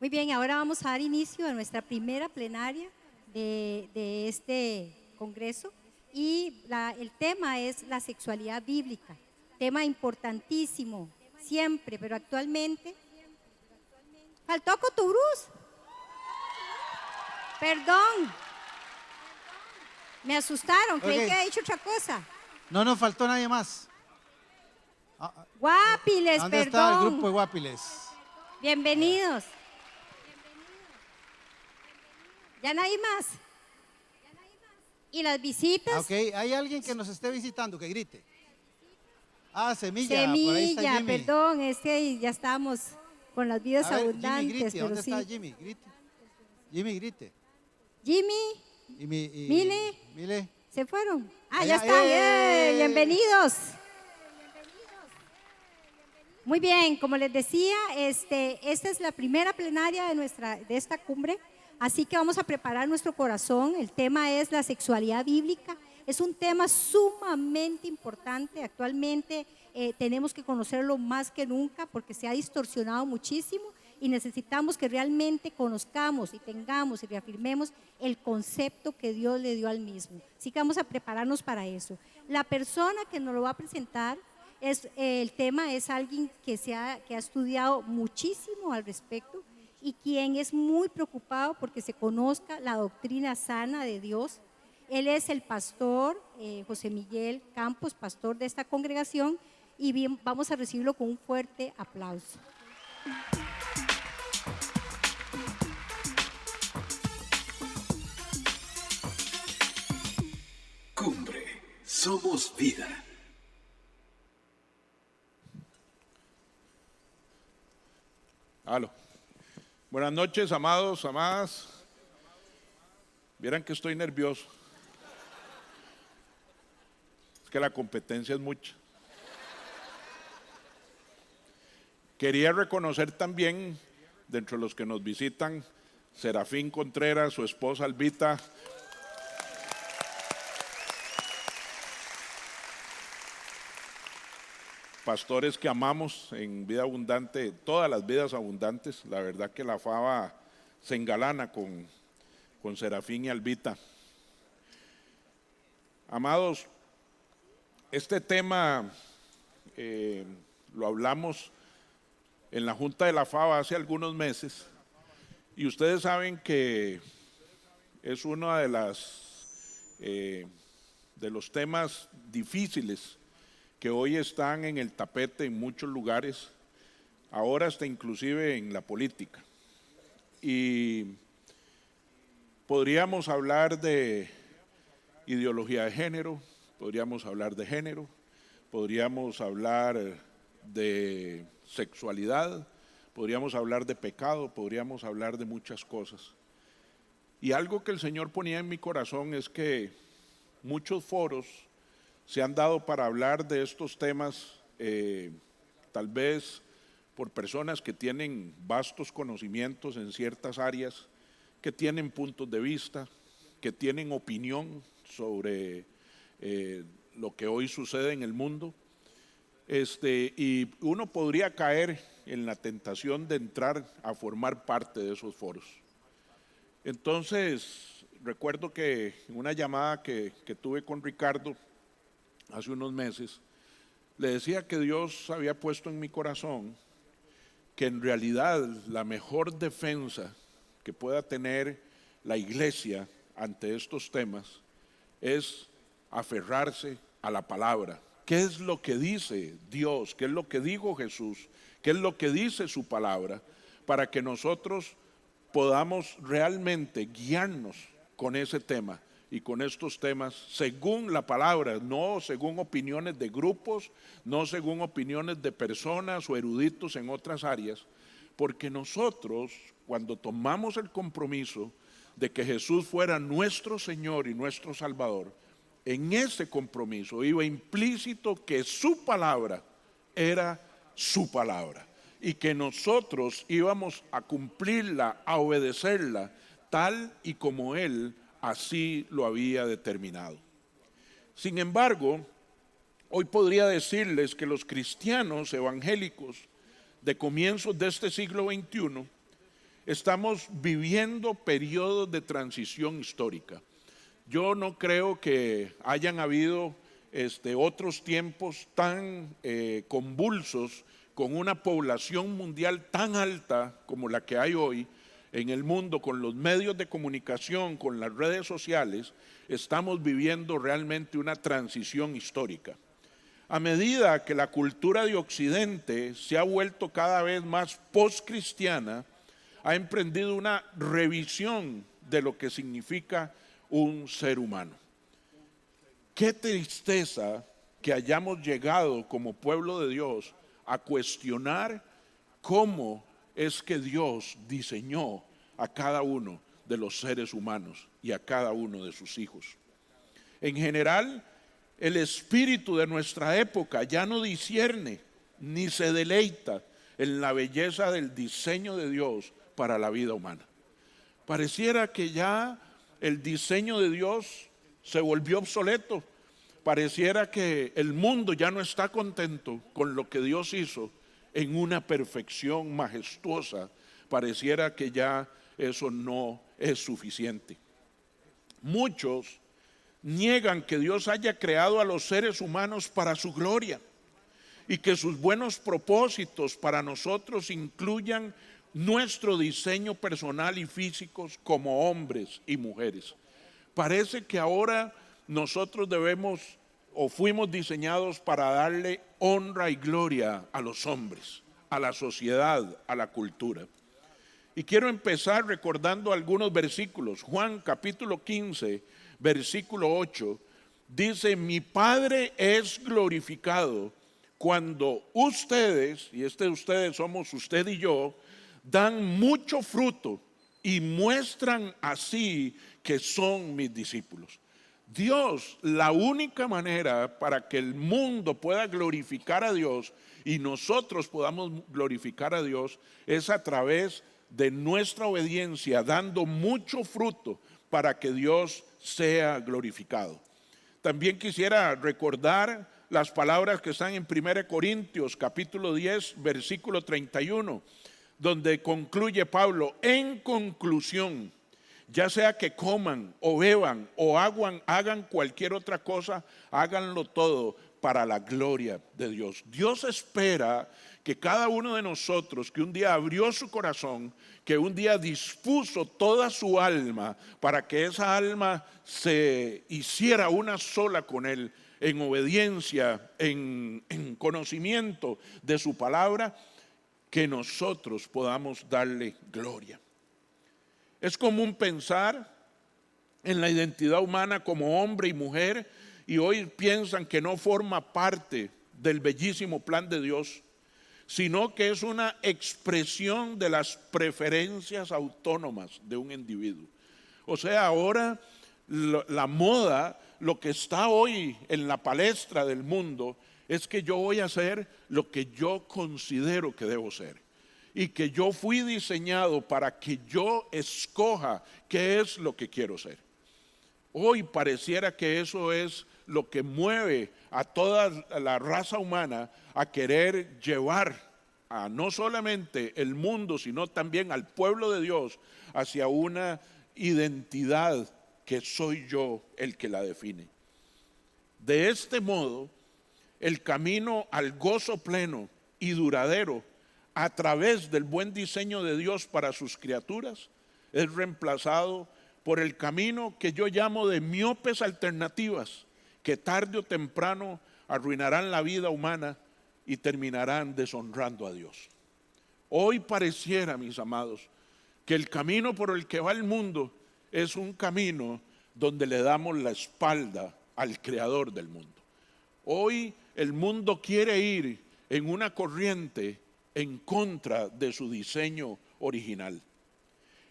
Muy bien, ahora vamos a dar inicio a nuestra primera plenaria de este congreso y el tema es la sexualidad bíblica, tema importantísimo siempre, pero actualmente. ¿Faltó Cotubruz? Perdón, me asustaron, creí Ok. que había dicho otra cosa. No nos faltó nadie más. Guapiles, ¿Dónde está el grupo de perdón. Guapiles? Bienvenidos. ¿Ya nadie más? ¿Y las visitas? Ok, hay alguien que nos esté visitando, que grite. Semilla, por ahí está Semilla, Jimmy. perdón, es que ya estamos con las vidas A ver, Jimmy, abundantes, grite. pero ¿Dónde sí. está Jimmy? Grite. Jimmy, grite. Jimmy, Mile. Mile. ¿Se fueron? Allá, Ya están. ¡eh! Bienvenidos. Muy bien, como les decía, esta es la primera plenaria de esta cumbre, así que vamos a preparar nuestro corazón. El tema es la sexualidad bíblica. Es un tema sumamente importante. Actualmente tenemos que conocerlo más que nunca porque se ha distorsionado muchísimo y necesitamos que realmente conozcamos y tengamos y reafirmemos el concepto que Dios le dio al mismo. Así que vamos a prepararnos para eso. La persona que nos lo va a presentar el tema es alguien que ha estudiado muchísimo al respecto y quien es muy preocupado porque se conozca la doctrina sana de Dios. Él es el pastor José Miguel Campos, pastor de esta congregación, y bien, vamos a recibirlo con un fuerte aplauso. Cumbre, somos vida. Aló. Buenas noches, amados, amadas. Vieran que estoy nervioso. Es que la competencia es mucha. Quería reconocer también, dentro de los que nos visitan, Serafín Contreras, su esposa Albita. Pastores que amamos en Vida Abundante, todas las vidas abundantes. La verdad que la fava se engalana con Serafín y Albita. Amados, este tema lo hablamos en la Junta de la Fava hace algunos meses y ustedes saben que es uno de los temas difíciles que hoy están en el tapete en muchos lugares, ahora hasta inclusive en la política. Y podríamos hablar de ideología de género, podríamos hablar de género, podríamos hablar de sexualidad, podríamos hablar de pecado, podríamos hablar de muchas cosas. Y algo que el Señor ponía en mi corazón es que muchos foros se han dado para hablar de estos temas, tal vez por personas que tienen vastos conocimientos en ciertas áreas, que tienen puntos de vista, que tienen opinión sobre lo que hoy sucede en el mundo. Y uno podría caer en la tentación de entrar a formar parte de esos foros. Entonces, recuerdo que en una llamada que tuve con Ricardo, hace unos meses, le decía que Dios había puesto en mi corazón que en realidad la mejor defensa que pueda tener la iglesia ante estos temas es aferrarse a la palabra. ¿Qué es lo que dice Dios? ¿Qué es lo que dijo Jesús? ¿Qué es lo que dice su palabra? Para que nosotros podamos realmente guiarnos con ese tema y con estos temas según la palabra, no según opiniones de grupos, no según opiniones de personas o eruditos en otras áreas, porque nosotros cuando tomamos el compromiso de que Jesús fuera nuestro Señor y nuestro Salvador, en ese compromiso iba implícito que su palabra era su palabra y que nosotros íbamos a cumplirla, a obedecerla tal y como Él así lo había determinado. Sin embargo, hoy podría decirles que los cristianos evangélicos de comienzos de este siglo XXI estamos viviendo periodos de transición histórica. Yo no creo que hayan habido otros tiempos tan convulsos, con una población mundial tan alta como la que hay hoy en el mundo, con los medios de comunicación, con las redes sociales. Estamos viviendo realmente una transición histórica. A medida que la cultura de Occidente se ha vuelto cada vez más postcristiana, ha emprendido una revisión de lo que significa un ser humano. Qué tristeza que hayamos llegado como pueblo de Dios a cuestionar cómo es que Dios diseñó a cada uno de los seres humanos y a cada uno de sus hijos. En general, el espíritu de nuestra época ya no discierne ni se deleita en la belleza del diseño de Dios para la vida humana. Pareciera que ya el diseño de Dios se volvió obsoleto. Pareciera que el mundo ya no está contento con lo que Dios hizo en una perfección majestuosa. Pareciera que ya eso no es suficiente. Muchos niegan que Dios haya creado a los seres humanos para su gloria y que sus buenos propósitos para nosotros incluyan nuestro diseño personal y físicos como hombres y mujeres. Parece que ahora nosotros debemos o fuimos diseñados para darle honra y gloria a los hombres, a la sociedad, a la cultura. Y quiero empezar recordando algunos versículos. Juan capítulo 15, versículo 8, dice: mi Padre es glorificado cuando ustedes, y ustedes somos usted y yo, dan mucho fruto y muestran así que son mis discípulos. Dios, la única manera para que el mundo pueda glorificar a Dios y nosotros podamos glorificar a Dios es a través de nuestra obediencia, dando mucho fruto para que Dios sea glorificado. También quisiera recordar las palabras que están en 1 Corintios capítulo 10, versículo 31, donde concluye Pablo: en conclusión, ya sea que coman o beban o hagan cualquier otra cosa, háganlo todo para la gloria de Dios. Dios espera que cada uno de nosotros que un día abrió su corazón, que un día dispuso toda su alma para que esa alma se hiciera una sola con Él, en obediencia, en conocimiento de su palabra, que nosotros podamos darle gloria. Es común pensar en la identidad humana como hombre y mujer, y hoy piensan que no forma parte del bellísimo plan de Dios, sino que es una expresión de las preferencias autónomas de un individuo. O sea, ahora la moda, lo que está hoy en la palestra del mundo, es que yo voy a hacer lo que yo considero que debo ser, y que yo fui diseñado para que yo escoja qué es lo que quiero ser. Hoy pareciera que eso es lo que mueve a toda la raza humana a querer llevar a no solamente el mundo, sino también al pueblo de Dios hacia una identidad que soy yo el que la define. De este modo, el camino al gozo pleno y duradero a través del buen diseño de Dios para sus criaturas es reemplazado por el camino que yo llamo de miopes alternativas, que tarde o temprano arruinarán la vida humana y terminarán deshonrando a Dios. Hoy pareciera, mis amados, que el camino por el que va el mundo es un camino donde le damos la espalda al creador del mundo. Hoy el mundo quiere ir en una corriente en contra de su diseño original.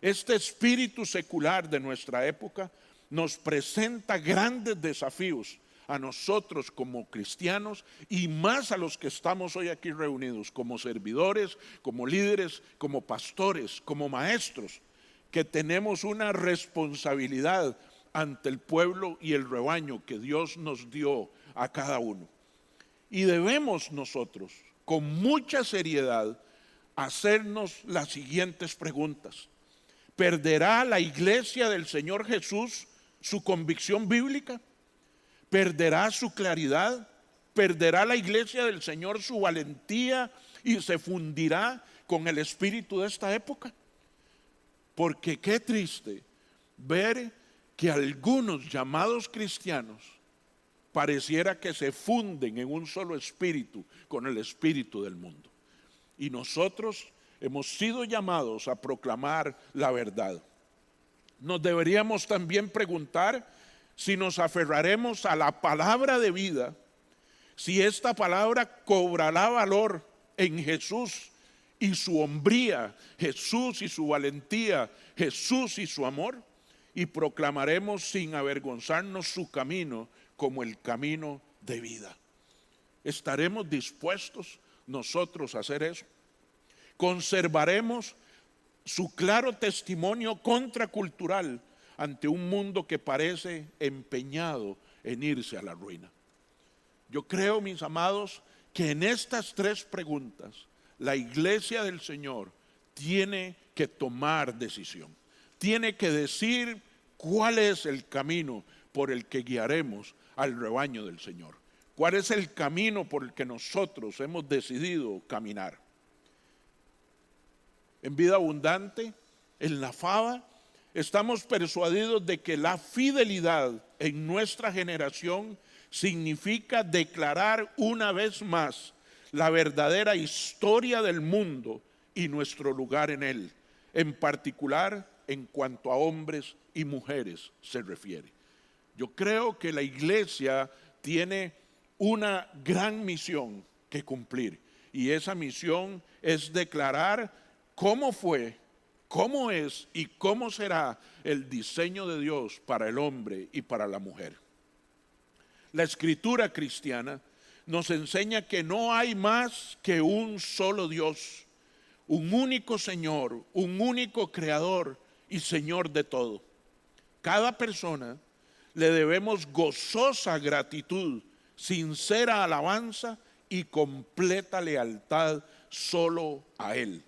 Este espíritu secular de nuestra época nos presenta grandes desafíos a nosotros como cristianos y más a los que estamos hoy aquí reunidos como servidores, como líderes, como pastores, como maestros, que tenemos una responsabilidad ante el pueblo y el rebaño que Dios nos dio a cada uno. Y debemos nosotros, con mucha seriedad, hacernos las siguientes preguntas. ¿Perderá la iglesia del Señor Jesús su convicción bíblica? ¿Perderá su claridad? ¿Perderá la iglesia del Señor su valentía y se fundirá con el espíritu de esta época? Porque qué triste ver que algunos llamados cristianos pareciera que se funden en un solo espíritu con el espíritu del mundo. Y nosotros hemos sido llamados a proclamar la verdad. Nos deberíamos también preguntar si nos aferraremos a la palabra de vida, si esta palabra cobrará valor en Jesús y su hombría, Jesús y su valentía, Jesús y su amor, y proclamaremos sin avergonzarnos su camino como el camino de vida. ¿Estaremos dispuestos nosotros a hacer eso? ¿Conservaremos su claro testimonio contracultural ante un mundo que parece empeñado en irse a la ruina? Yo creo, mis amados, que en estas tres preguntas la iglesia del Señor tiene que tomar decisión. Tiene que decir cuál es el camino por el que guiaremos al rebaño del Señor. ¿Cuál es el camino por el que nosotros hemos decidido caminar? En Vida Abundante, en la FABA, estamos persuadidos de que la fidelidad en nuestra generación significa declarar una vez más la verdadera historia del mundo y nuestro lugar en él, en particular en cuanto a hombres y mujeres se refiere. Yo creo que la iglesia tiene una gran misión que cumplir, y esa misión es declarar cómo fue, cómo es y cómo será el diseño de Dios para el hombre y para la mujer. La escritura cristiana nos enseña que no hay más que un solo Dios, un único Señor, un único Creador y Señor de todo. Cada persona le debemos gozosa gratitud, sincera alabanza y completa lealtad solo a Él.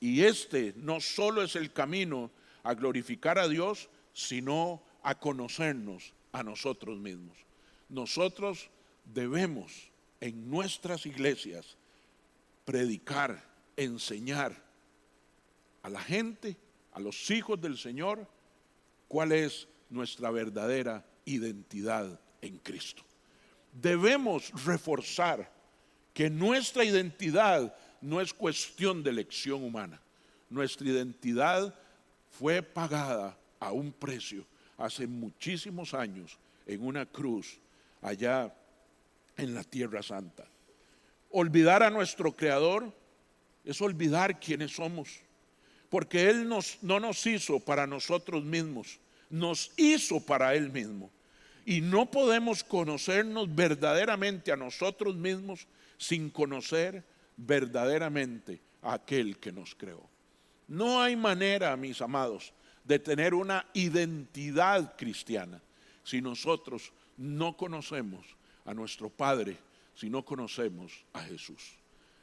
Y este no solo es el camino a glorificar a Dios, sino a conocernos a nosotros mismos. Nosotros debemos en nuestras iglesias predicar, enseñar a la gente, a los hijos del Señor, cuál es nuestra verdadera identidad en Cristo. Debemos reforzar que nuestra identidad no es cuestión de elección humana. Nuestra identidad fue pagada a un precio hace muchísimos años en una cruz allá en la Tierra Santa. Olvidar a nuestro Creador es olvidar quiénes somos, porque Él no nos hizo para nosotros mismos, nos hizo para Él mismo. Y no podemos conocernos verdaderamente a nosotros mismos sin conocer verdaderamente a aquel que nos creó. No hay manera, mis amados, de tener una identidad cristiana si nosotros no conocemos a nuestro Padre, si no conocemos a Jesús.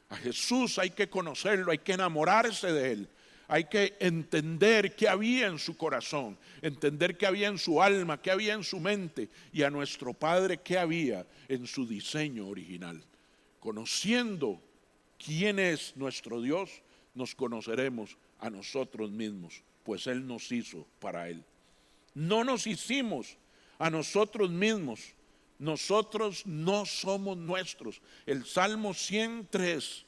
A Jesús hay que conocerlo, hay que enamorarse de Él. Hay que entender qué había en su corazón, entender qué había en su alma, qué había en su mente, y a nuestro Padre qué había en su diseño original. Conociendo quién es nuestro Dios, nos conoceremos a nosotros mismos, pues Él nos hizo para Él. No nos hicimos a nosotros mismos, nosotros no somos nuestros. El Salmo 103,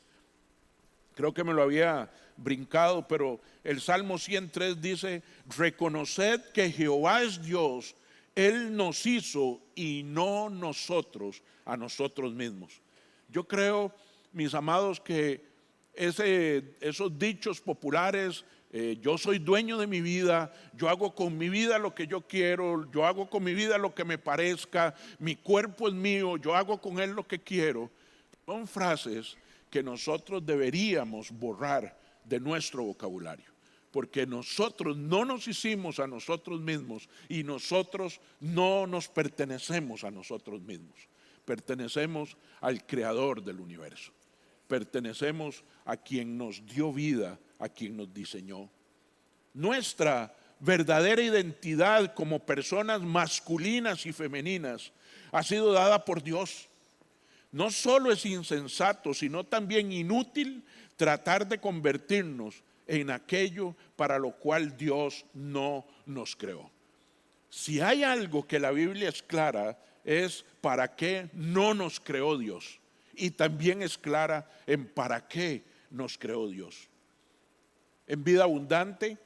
creo que me lo había brincado, pero el Salmo 103 dice: reconoced que Jehová es Dios, Él nos hizo y no nosotros a nosotros mismos. Yo creo, mis amados, que esos dichos populares, yo soy dueño de mi vida, yo hago con mi vida lo que yo quiero, yo hago con mi vida lo que me parezca, mi cuerpo es mío, yo hago con él lo que quiero, son frases que nosotros deberíamos borrar de nuestro vocabulario, porque nosotros no nos hicimos a nosotros mismos y nosotros no nos pertenecemos a nosotros mismos. Pertenecemos al Creador del universo, pertenecemos a quien nos dio vida, a quien nos diseñó. Nuestra verdadera identidad como personas masculinas y femeninas ha sido dada por Dios. No solo es insensato, sino también inútil tratar de convertirnos en aquello para lo cual Dios no nos creó. Si hay algo que la Biblia es clara, es para qué no nos creó Dios. Y también es clara en para qué nos creó Dios. En Vida Abundante,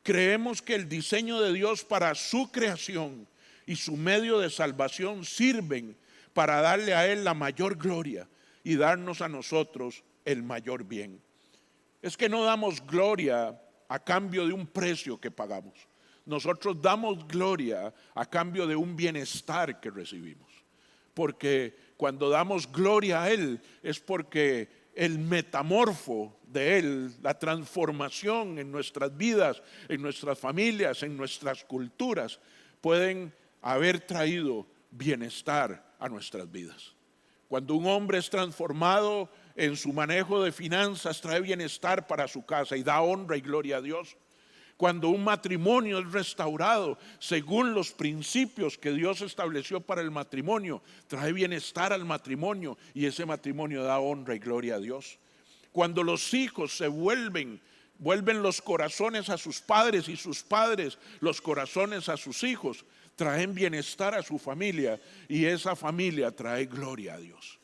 creemos que el diseño de Dios para su creación y su medio de salvación sirven para darle a Él la mayor gloria y darnos a nosotros el mayor bien. Es que no damos gloria a cambio de un precio que pagamos. Nosotros damos gloria a cambio de un bienestar que recibimos. Porque cuando damos gloria a Él es porque el metamorfo de Él, la transformación en nuestras vidas, en nuestras familias, en nuestras culturas, pueden haber traído bienestar a nuestras vidas. Cuando un hombre es transformado en su manejo de finanzas, trae bienestar para su casa y da honra y gloria a Dios. Cuando un matrimonio es restaurado según los principios que Dios estableció para el matrimonio, trae bienestar al matrimonio y ese matrimonio da honra y gloria a Dios. Cuando los hijos se vuelven los corazones a sus padres y sus padres los corazones a sus hijos, traen bienestar a su familia y esa familia trae gloria a Dios.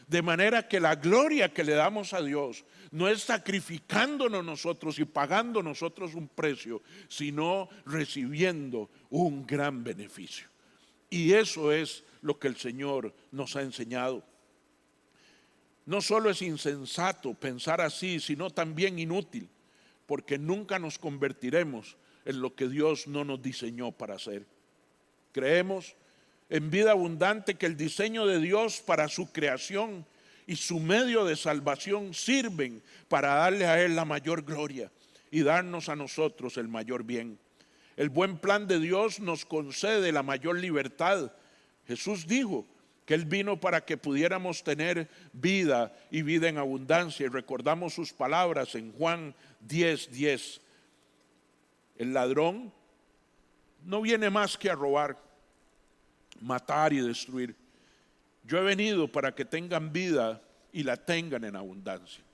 De manera que la gloria que le damos a Dios no es sacrificándonos nosotros y pagando nosotros un precio, sino recibiendo un gran beneficio. Y eso es lo que el Señor nos ha enseñado. No solo es insensato pensar así, sino también inútil, porque nunca nos convertiremos en lo que Dios no nos diseñó para hacer. Creemos en Vida Abundante que el diseño de Dios para su creación y su medio de salvación sirven para darle a Él la mayor gloria y darnos a nosotros el mayor bien. El buen plan de Dios nos concede la mayor libertad. Jesús dijo que Él vino para que pudiéramos tener vida y vida en abundancia. Y recordamos sus palabras en Juan 10:10. El ladrón no viene más que a robar, matar y destruir. Yo he venido para que tengan vida y la tengan en abundancia.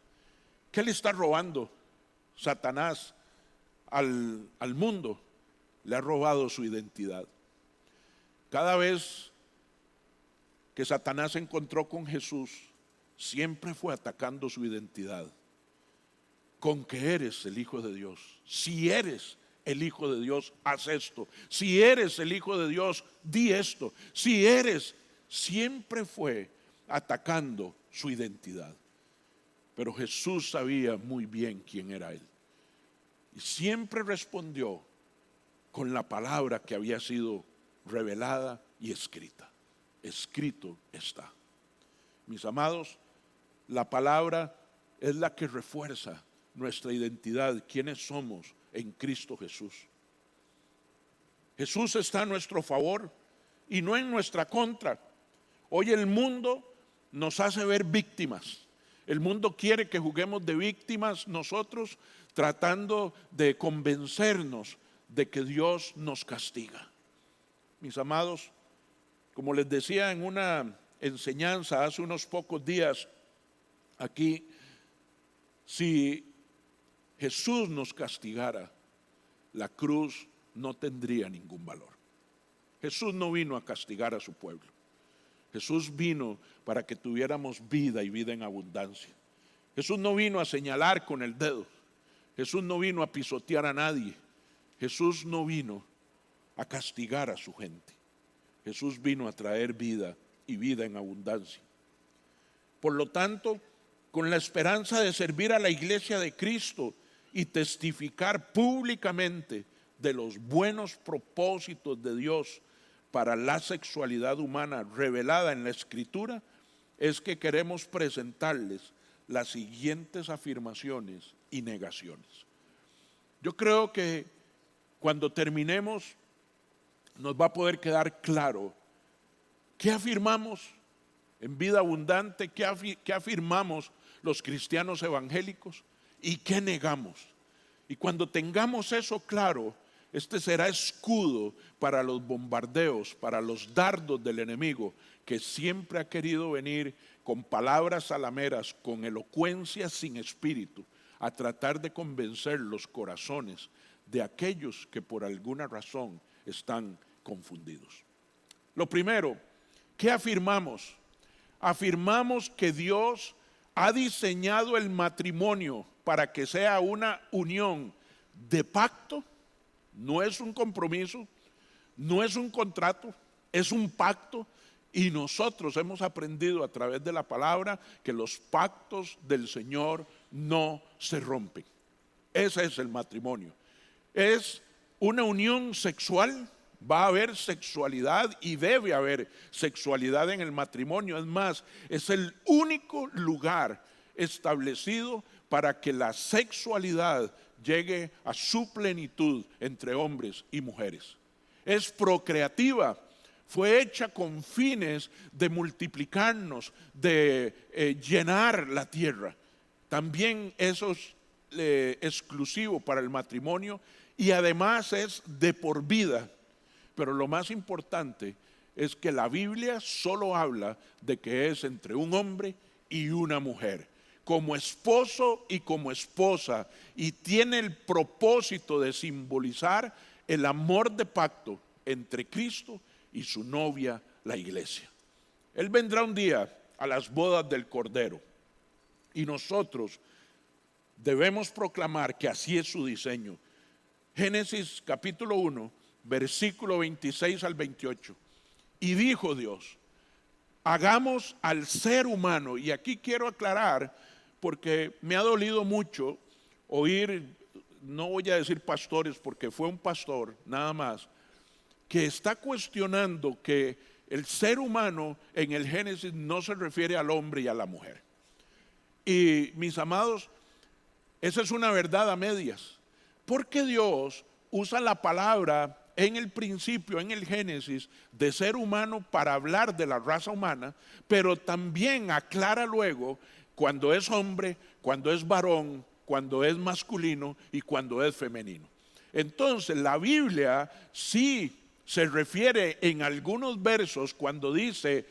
¿Qué le está robando Satanás al mundo? Le ha robado su identidad. Cada vez que Satanás se encontró con Jesús, siempre fue atacando su identidad. Con que eres el Hijo de Dios. Si eres el Hijo de Dios, haz esto. Si eres el Hijo de Dios, di esto. Si eres, siempre fue atacando su identidad. Pero Jesús sabía muy bien quién era Él. Y siempre respondió con la palabra que había sido revelada y escrita. Escrito está. Mis amados, la palabra es la que refuerza nuestra identidad, quiénes somos en Cristo Jesús. Jesús está a nuestro favor y no en nuestra contra. Hoy el mundo nos hace ver víctimas. El mundo quiere que juguemos de víctimas nosotros, tratando de convencernos de que Dios nos castiga. Mis amados, como les decía en una enseñanza hace unos pocos días aquí, si Jesús nos castigara, la cruz no tendría ningún valor. Jesús no vino a castigar a su pueblo. Jesús vino para que tuviéramos vida y vida en abundancia. Jesús no vino a señalar con el dedo. Jesús no vino a pisotear a nadie. Jesús no vino a castigar a su gente. Jesús vino a traer vida y vida en abundancia. Por lo tanto, con la esperanza de servir a la iglesia de Cristo y testificar públicamente de los buenos propósitos de Dios para la sexualidad humana revelada en la Escritura, es que queremos presentarles las siguientes afirmaciones y negaciones. Yo creo que cuando terminemos nos va a poder quedar claro qué afirmamos en Vida Abundante, qué afirmamos los cristianos evangélicos y qué negamos. Y cuando tengamos eso claro, este será escudo para los bombardeos, para los dardos del enemigo, que siempre ha querido venir con palabras salameras, con elocuencia sin espíritu, a tratar de convencer los corazones de aquellos que por alguna razón están confundidos. Lo primero, ¿qué afirmamos? Afirmamos que Dios ha diseñado el matrimonio para que sea una unión de pacto. No es un compromiso, no es un contrato, es un pacto. Y nosotros hemos aprendido a través de la palabra que los pactos del Señor no se rompen. Ese es el matrimonio. Es una unión sexual, va a haber sexualidad y debe haber sexualidad en el matrimonio. Es más, es el único lugar establecido para que la sexualidad llegue a su plenitud entre hombres y mujeres. Es procreativa, fue hecha con fines de multiplicarnos, de llenar la tierra. También eso es exclusivo para el matrimonio y además es de por vida. Pero lo más importante es que la Biblia solo habla de que es entre un hombre y una mujer, como esposo y como esposa, y tiene el propósito de simbolizar el amor de pacto entre Cristo y su novia, la iglesia. Él vendrá un día a las bodas del Cordero y nosotros debemos proclamar que así es su diseño. Génesis capítulo 1, versículo 26 al 28. Y dijo Dios: hagamos al ser humano. Y aquí quiero aclarar, porque me ha dolido mucho oír, no voy a decir pastores porque fue un pastor nada más, que está cuestionando que el ser humano en el Génesis no se refiere al hombre y a la mujer. Y mis amados, esa es una verdad a medias, porque Dios usa la palabra en el principio, en el Génesis, de ser humano para hablar de la raza humana, pero también aclara luego cuando es hombre, cuando es varón, cuando es masculino y cuando es femenino. Entonces la Biblia sí se refiere en algunos versos, cuando dice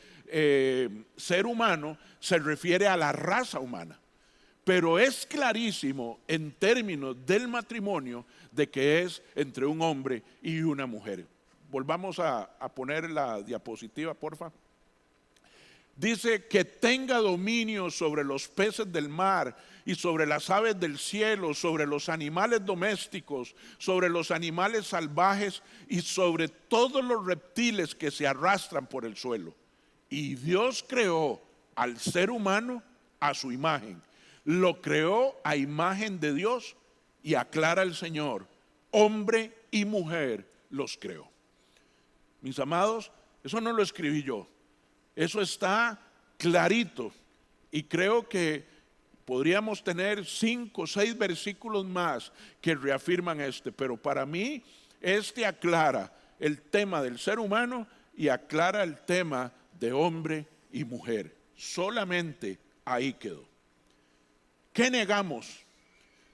ser humano, se refiere a la raza humana. Pero es clarísimo en términos del matrimonio de que es entre un hombre y una mujer. Volvamos a poner la diapositiva, porfa. Dice que tenga dominio sobre los peces del mar y sobre las aves del cielo, sobre los animales domésticos, sobre los animales salvajes y sobre todos los reptiles que se arrastran por el suelo. Y Dios creó al ser humano a su imagen. Lo creó a imagen de Dios y aclara el Señor, hombre y mujer los creó. Mis amados, eso no lo escribí yo. Eso está clarito y creo que podríamos tener 5 o 6 versículos más que reafirman pero para mí aclara el tema del ser humano y aclara el tema de hombre y mujer. Solamente ahí quedó. ¿Qué negamos?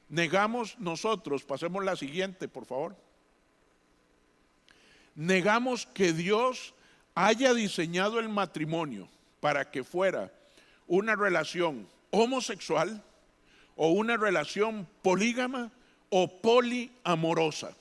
Negamos nosotros, pasemos la siguiente por favor. Negamos que Dios haya diseñado el matrimonio para que fuera una relación homosexual o una relación polígama o poliamorosa.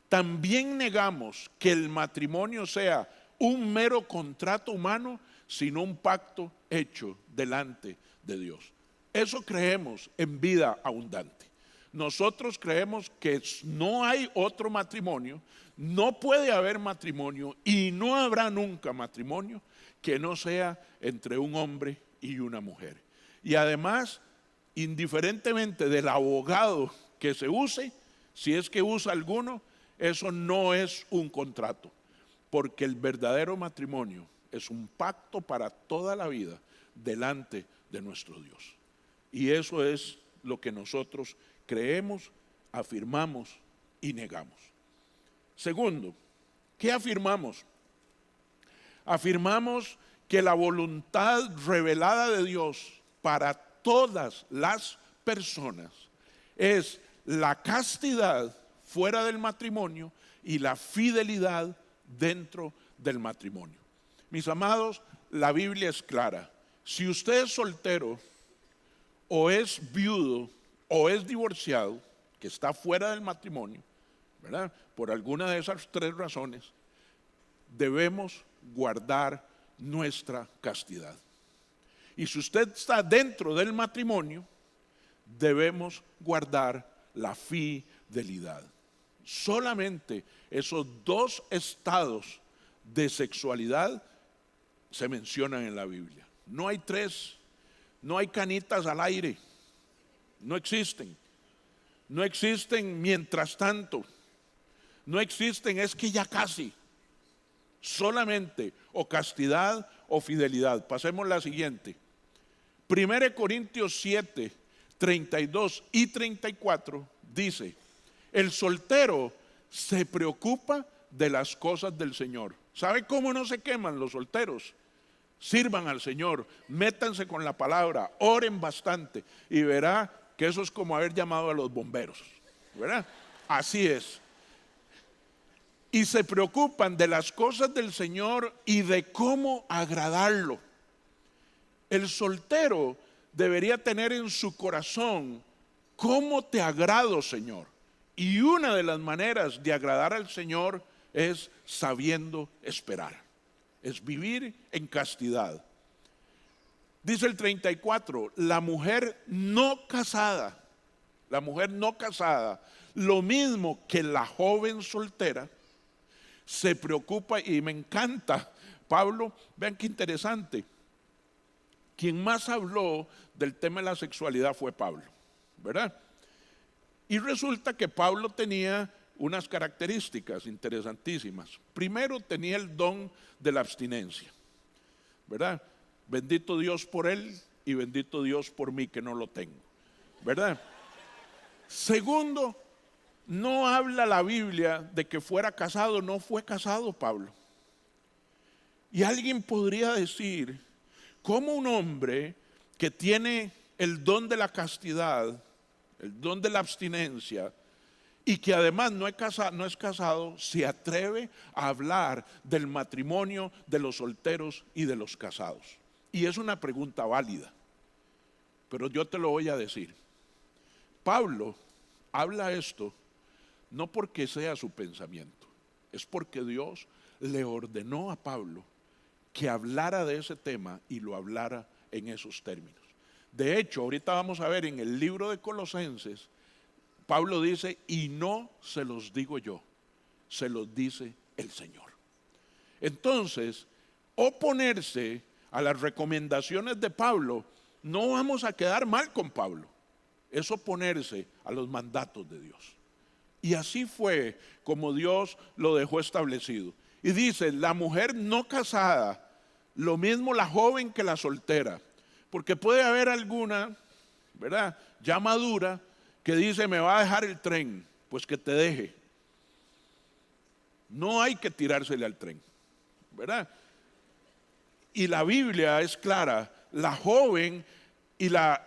También negamos que el matrimonio sea un mero contrato humano, sino un pacto hecho delante de Dios. Eso creemos en Vida Abundante. Nosotros creemos que no hay otro matrimonio, no puede haber matrimonio y no habrá nunca matrimonio que no sea entre un hombre y una mujer. Y además, indiferentemente del abogado que se use, si es que usa alguno, eso no es un contrato, porque el verdadero matrimonio es un pacto para toda la vida delante de nuestro Dios. Y eso es lo que nosotros creemos, afirmamos y negamos. Segundo, ¿qué afirmamos? Afirmamos que la voluntad revelada de Dios para todas las personas es la castidad fuera del matrimonio y la fidelidad dentro del matrimonio. Mis amados, la Biblia es clara. Si usted es soltero, o es viudo, o es divorciado, que está fuera del matrimonio, ¿verdad? Por alguna de esas tres razones, debemos guardar nuestra castidad. Y si usted está dentro del matrimonio, debemos guardar la fidelidad. Solamente esos dos estados de sexualidad se mencionan en la Biblia. No hay tres, no hay canitas al aire, no existen. No existen mientras tanto, no existen es que ya casi. Solamente o castidad o fidelidad. Pasemos a la siguiente. 1 Corintios 7, 32 y 34 dice: el soltero se preocupa de las cosas del Señor. ¿Sabe cómo no se queman los solteros? Sirvan al Señor, métanse con la palabra, oren bastante y verá que eso es como haber llamado a los bomberos, ¿verdad? Así es. Y se preocupan de las cosas del Señor y de cómo agradarlo. El soltero debería tener en su corazón: ¿cómo te agrado, Señor? Y una de las maneras de agradar al Señor es sabiendo esperar, es vivir en castidad. Dice el 34, la mujer no casada, lo mismo que la joven soltera, se preocupa, y me encanta Pablo, vean qué interesante. Quien más habló del tema de la sexualidad fue Pablo, ¿verdad? Y resulta que Pablo tenía unas características interesantísimas. Primero, tenía el don de la abstinencia, ¿verdad? Bendito Dios por él y bendito Dios por mí que no lo tengo, ¿verdad? Segundo, no habla la Biblia de que fuera casado, no fue casado Pablo. Y alguien podría decir: ¿cómo un hombre que tiene el don de la castidad, el don de la abstinencia, y que además no es casado, se atreve a hablar del matrimonio de los solteros y de los casados? Y es una pregunta válida, pero yo te lo voy a decir. Pablo habla esto no porque sea su pensamiento, es porque Dios le ordenó a Pablo que hablara de ese tema y lo hablara en esos términos. De hecho, ahorita vamos a ver en el libro de Colosenses, Pablo dice: y no se los digo yo, se los dice el Señor. Entonces, oponerse a las recomendaciones de Pablo, no vamos a quedar mal con Pablo, es oponerse a los mandatos de Dios. Y así fue como Dios lo dejó establecido. Y dice: la mujer no casada, lo mismo la joven que la soltera. Porque puede haber alguna, ¿verdad?, ya madura, que dice: me va a dejar el tren. Pues que te deje. No hay que tirársele al tren, ¿verdad? Y la Biblia es clara: la joven y la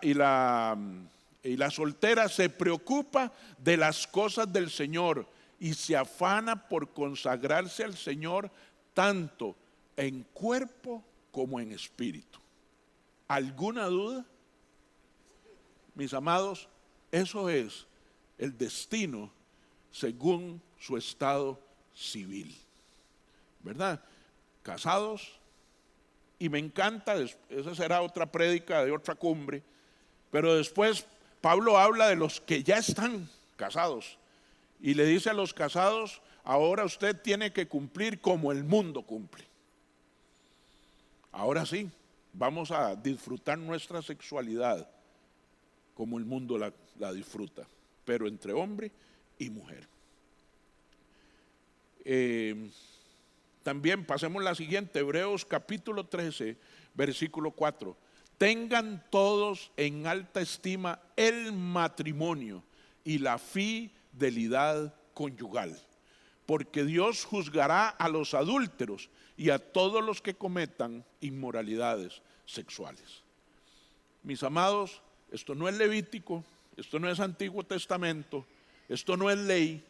soltera se preocupa de las cosas del Señor y se afana por consagrarse al Señor tanto en cuerpo como en espíritu. ¿Alguna duda? Mis amados, eso es el destino según su estado civil, ¿verdad? Casados, y me encanta, esa será otra prédica de otra cumbre, pero después Pablo habla de los que ya están casados y le dice a los casados: ahora usted tiene que cumplir como el mundo cumple. Ahora sí, vamos a disfrutar nuestra sexualidad como el mundo la disfruta, pero entre hombre y mujer. También pasemos la siguiente, Hebreos capítulo 13, versículo 4. Tengan todos en alta estima el matrimonio y la fidelidad conyugal, porque Dios juzgará a los adúlteros y a todos los que cometan inmoralidades sexuales. Mis amados, esto no es levítico, esto no es Antiguo Testamento, esto no es ley,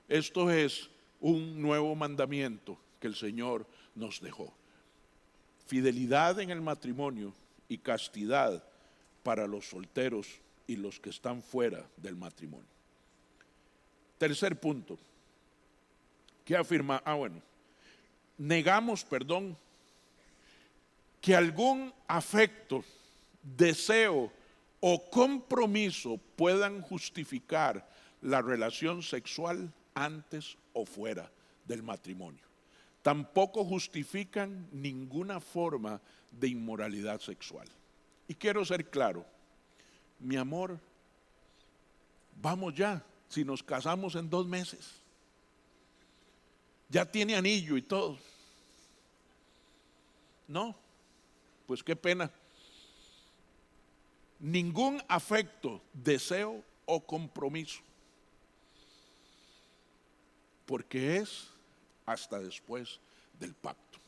esto es un nuevo mandamiento que el Señor nos dejó. Fidelidad en el matrimonio y castidad para los solteros y los que están fuera del matrimonio. Tercer punto. ¿Qué afirma? Negamos, que algún afecto, deseo o compromiso puedan justificar la relación sexual antes o fuera del matrimonio. Tampoco justifican ninguna forma de inmoralidad sexual. Y quiero ser claro, mi amor, vamos ya, si nos casamos en 2 meses. Ya tiene anillo y todo. No, pues qué pena. Ningún afecto, deseo o compromiso. Porque es hasta después del pacto.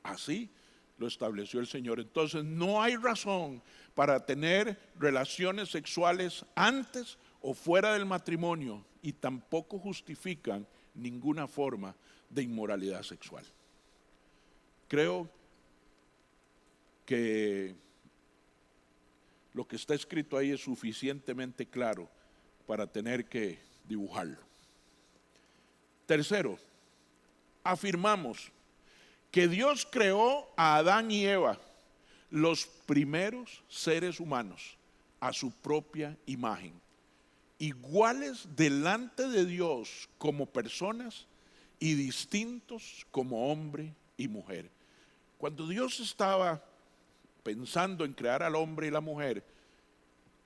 Así lo estableció el Señor. Entonces no hay razón para tener relaciones sexuales antes o fuera del matrimonio y tampoco justifican ninguna forma de inmoralidad sexual. Creo que lo que está escrito ahí es suficientemente claro para tener que dibujarlo. Tercero, afirmamos que Dios creó a Adán y Eva, los primeros seres humanos, a su propia imagen, iguales delante de Dios como personas y distintos como hombre y mujer. Cuando Dios estaba pensando en crear al hombre y la mujer,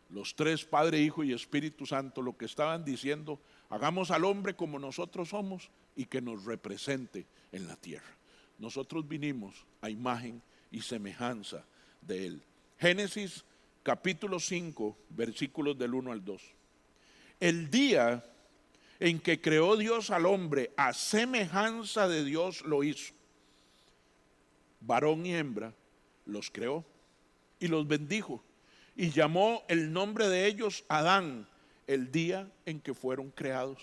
los tres, Padre, Hijo y Espíritu Santo, lo que estaban diciendo: hagamos al hombre como nosotros somos y que nos represente en la tierra. Nosotros vinimos a imagen y semejanza de Él. Génesis capítulo 5, versículos del 1 al 2. El día en que creó Dios al hombre, a semejanza de Dios lo hizo. Varón y hembra los creó y los bendijo y llamó el nombre de ellos Adán, el día en que fueron creados.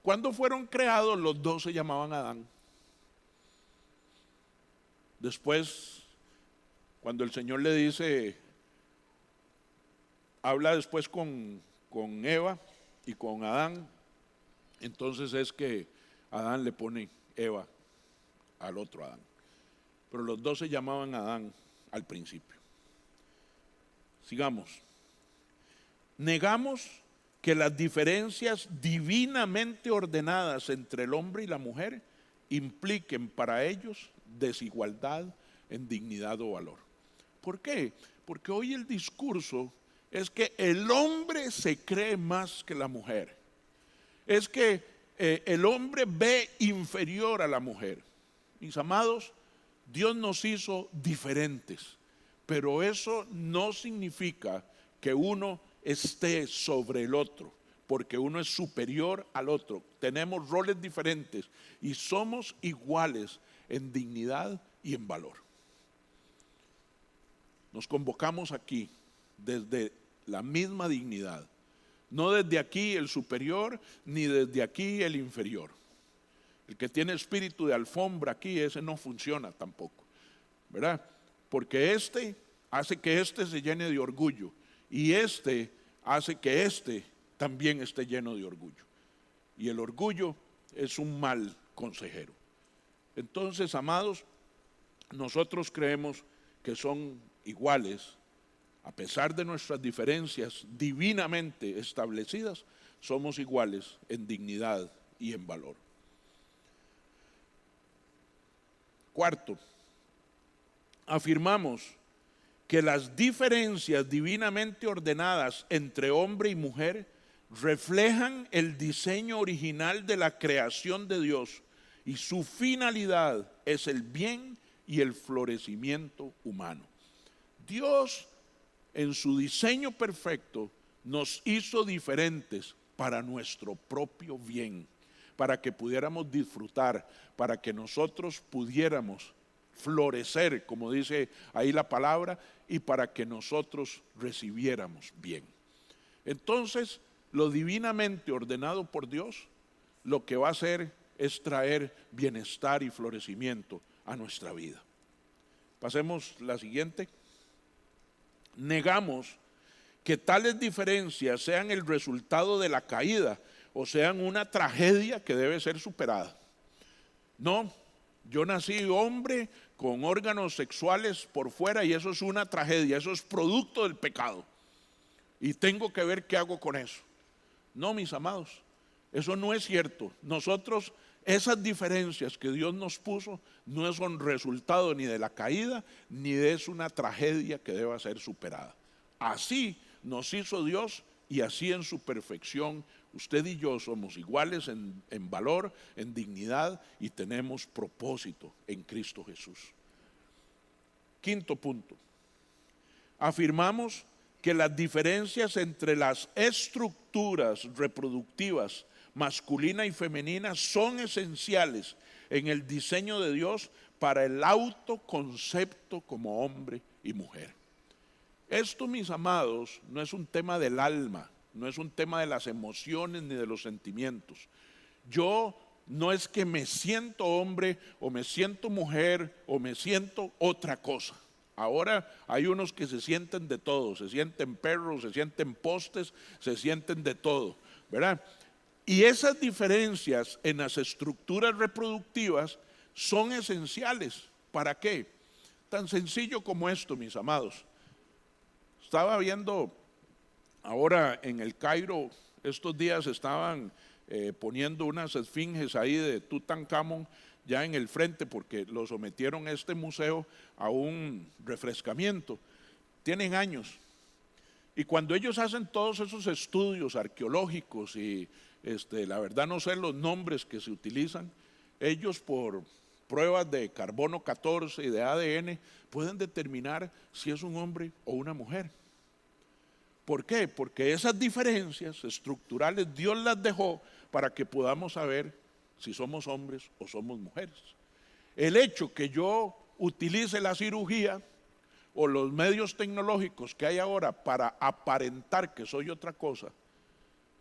Cuando fueron creados, los dos se llamaban Adán. Después, cuando el Señor le dice, habla después con Eva y con Adán, entonces es que Adán le pone Eva al otro Adán. Pero los dos se llamaban Adán al principio. Sigamos. Negamos que las diferencias divinamente ordenadas entre el hombre y la mujer impliquen para ellos desigualdad en dignidad o valor. ¿Por qué? Porque hoy el discurso es que el hombre se cree más que la mujer. Es que el hombre ve inferior a la mujer. Mis amados, Dios nos hizo diferentes, pero eso no significa que uno esté sobre el otro, porque uno es superior al otro. Tenemos roles diferentes y somos iguales en dignidad y en valor. Nos convocamos aquí desde la misma dignidad, no desde aquí el superior ni desde aquí el inferior. El que tiene espíritu de alfombra aquí, ese no funciona tampoco, ¿verdad? Porque este hace que este se llene de orgullo y este hace que este también esté lleno de orgullo. Y el orgullo es un mal consejero. Entonces, amados, nosotros creemos que son iguales, a pesar de nuestras diferencias divinamente establecidas, somos iguales en dignidad y en valor. Cuarto, afirmamos que las diferencias divinamente ordenadas entre hombre y mujer reflejan el diseño original de la creación de Dios y su finalidad es el bien y el florecimiento humano. Dios, en su diseño perfecto, nos hizo diferentes para nuestro propio bien, para que pudiéramos disfrutar, para que nosotros pudiéramos florecer, como dice ahí la palabra, y para que nosotros recibiéramos bien. Entonces, lo divinamente ordenado por Dios, lo que va a hacer es traer bienestar y florecimiento a nuestra vida. Pasemos la siguiente. Negamos que tales diferencias sean el resultado de la caída o sean una tragedia que debe ser superada. No, yo nací hombre con órganos sexuales por fuera y eso es una tragedia, eso es producto del pecado. Y tengo que ver qué hago con eso. No, mis amados, eso no es cierto. Nosotros, esas diferencias que Dios nos puso no son resultado ni de la caída, ni es una tragedia que deba ser superada. Así nos hizo Dios y así en su perfección usted y yo somos iguales en valor, en dignidad y tenemos propósito en Cristo Jesús. Quinto punto. Afirmamos que las diferencias entre las estructuras reproductivas masculina y femenina son esenciales en el diseño de Dios para el autoconcepto como hombre y mujer. Esto, mis amados, no es un tema del alma, no es un tema de las emociones ni de los sentimientos. Yo no es que me siento hombre o me siento mujer o me siento otra cosa. Ahora hay unos que se sienten de todo, se sienten perros, se sienten postes, se sienten de todo, ¿verdad? Y esas diferencias en las estructuras reproductivas son esenciales. ¿Para qué? Tan sencillo como esto, mis amados. Estaba viendo ahora en el Cairo, estos días estaban poniendo unas esfinges ahí de Tutankamón ya en el frente porque lo sometieron a este museo a un refrescamiento. Tienen años. Y cuando ellos hacen todos esos estudios arqueológicos y la verdad no sé los nombres que se utilizan, ellos por pruebas de carbono 14 y de ADN pueden determinar si es un hombre o una mujer. ¿Por qué? Porque esas diferencias estructurales Dios las dejó para que podamos saber si somos hombres o somos mujeres. El hecho que yo utilice la cirugía o los medios tecnológicos que hay ahora para aparentar que soy otra cosa,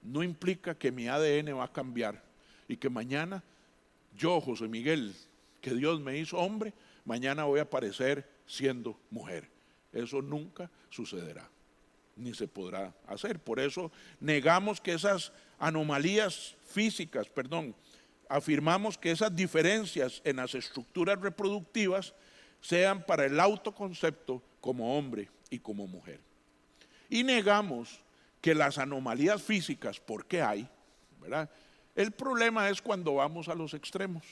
no implica que mi ADN va a cambiar y que mañana yo, José Miguel, que Dios me hizo hombre, mañana voy a aparecer siendo mujer. Eso nunca sucederá, ni se podrá hacer. Por eso negamos que esas anomalías físicas, afirmamos que esas diferencias en las estructuras reproductivas sean para el autoconcepto como hombre y como mujer. Y negamos que las anomalías físicas, porque hay, ¿verdad? El problema es cuando vamos a los extremos.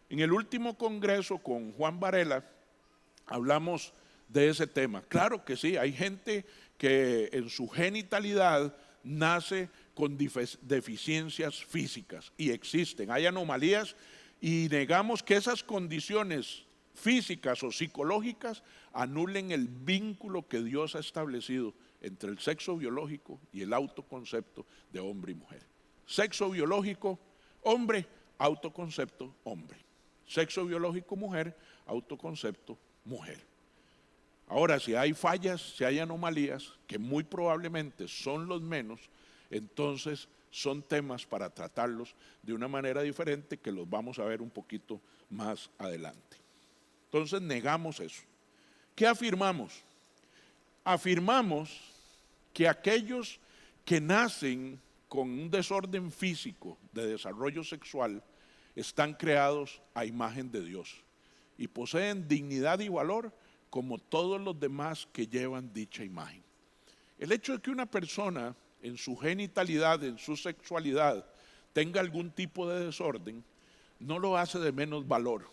En el último congreso con Juan Varela hablamos de ese tema. Claro que sí, hay gente que en su genitalidad nace con deficiencias físicas y existen, hay anomalías y negamos que esas condiciones físicas o psicológicas anulen el vínculo que Dios ha establecido entre el sexo biológico y el autoconcepto de hombre y mujer. Sexo biológico, hombre, autoconcepto, hombre. Sexo biológico, mujer, autoconcepto, mujer. Ahora, si hay fallas, si hay anomalías, que muy probablemente son los menos, entonces son temas para tratarlos de una manera diferente que los vamos a ver un poquito más adelante. Entonces negamos eso. ¿Qué afirmamos? Afirmamos que aquellos que nacen con un desorden físico de desarrollo sexual están creados a imagen de Dios y poseen dignidad y valor como todos los demás que llevan dicha imagen. El hecho de que una persona en su genitalidad, en su sexualidad, tenga algún tipo de desorden, no lo hace de menos valor,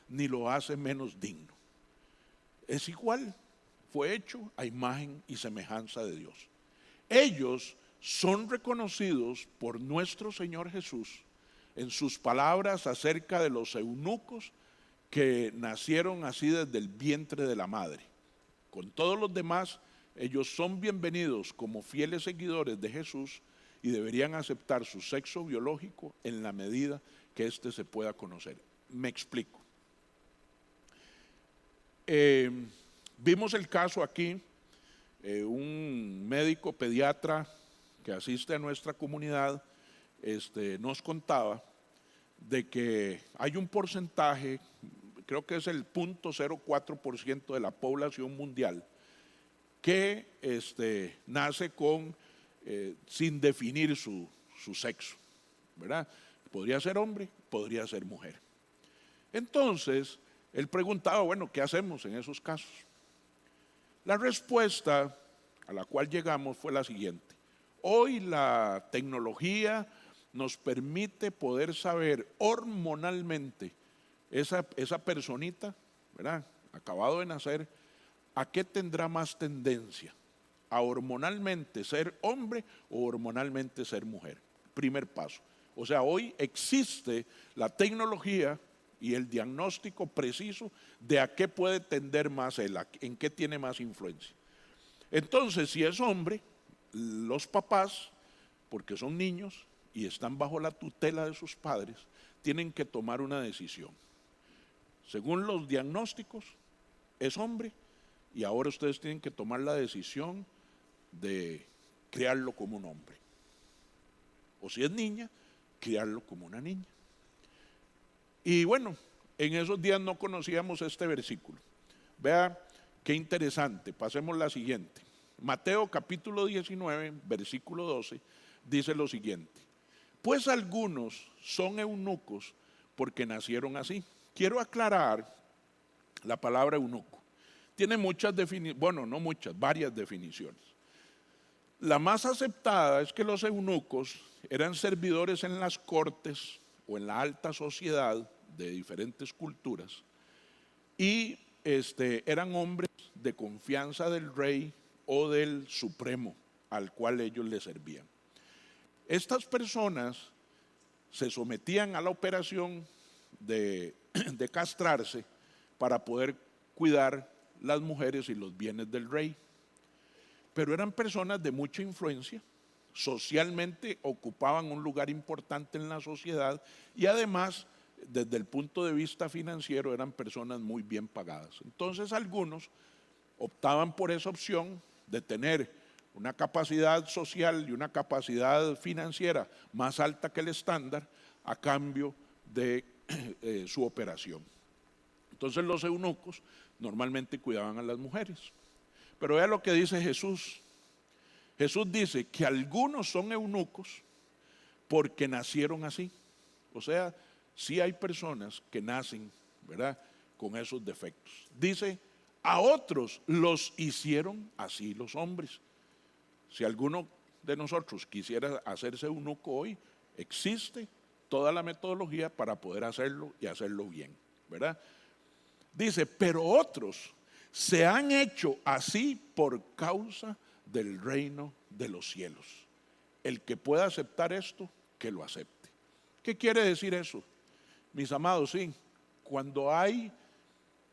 ni lo hace menos digno. Es igual, fue hecho a imagen y semejanza de Dios. Ellos son reconocidos por nuestro Señor Jesús en sus palabras acerca de los eunucos que nacieron así desde el vientre de la madre. Con todos los demás, ellos son bienvenidos como fieles seguidores de Jesús y deberían aceptar su sexo biológico en la medida que éste se pueda conocer. Me explico. Vimos el caso aquí un médico pediatra que asiste a nuestra comunidad, nos contaba de que hay un porcentaje, creo que es el 0.04% de la población mundial, que nace sin definir su sexo, ¿verdad? Podría ser hombre, podría ser mujer. Entonces, él preguntaba, bueno, ¿qué hacemos en esos casos? La respuesta a la cual llegamos fue la siguiente. Hoy la tecnología nos permite poder saber hormonalmente esa personita, ¿verdad?, acabado de nacer, ¿a qué tendrá más tendencia? ¿A hormonalmente ser hombre o hormonalmente ser mujer? Primer paso. O sea, hoy existe la tecnología y el diagnóstico preciso de a qué puede tender más él, en qué tiene más influencia. Entonces, si es hombre, los papás, porque son niños y están bajo la tutela de sus padres, tienen que tomar una decisión. Según los diagnósticos, es hombre y ahora ustedes tienen que tomar la decisión de criarlo como un hombre. O si es niña, criarlo como una niña. Y bueno, en esos días no conocíamos este versículo. Vea qué interesante. Pasemos la siguiente. Mateo capítulo 19, versículo 12, dice lo siguiente. Pues algunos son eunucos porque nacieron así. Quiero aclarar la palabra eunuco. Tiene muchas definiciones, bueno, no muchas, varias definiciones. La más aceptada es que los eunucos eran servidores en las cortes o en la alta sociedad de diferentes culturas y eran hombres de confianza del rey o del supremo al cual ellos le servían. Estas personas se sometían a la operación de castrarse para poder cuidar las mujeres y los bienes del rey. Pero eran personas de mucha influencia, socialmente ocupaban un lugar importante en la sociedad y además, desde el punto de vista financiero, eran personas muy bien pagadas. Entonces algunos optaban por esa opción de tener una capacidad social y una capacidad financiera más alta que el estándar a cambio de su operación. Entonces los eunucos normalmente cuidaban a las mujeres. Pero vea lo que dice Jesús. Jesús dice que algunos son eunucos porque nacieron así. O sea, sí hay personas que nacen, ¿verdad?, con esos defectos. Dice, a otros los hicieron así los hombres. Si alguno de nosotros quisiera hacerse eunuco hoy, existe toda la metodología para poder hacerlo y hacerlo bien, ¿verdad? Dice, pero otros se han hecho así por causa del reino de los cielos. El que pueda aceptar esto, que lo acepte. ¿Qué quiere decir eso? Mis amados, sí, cuando hay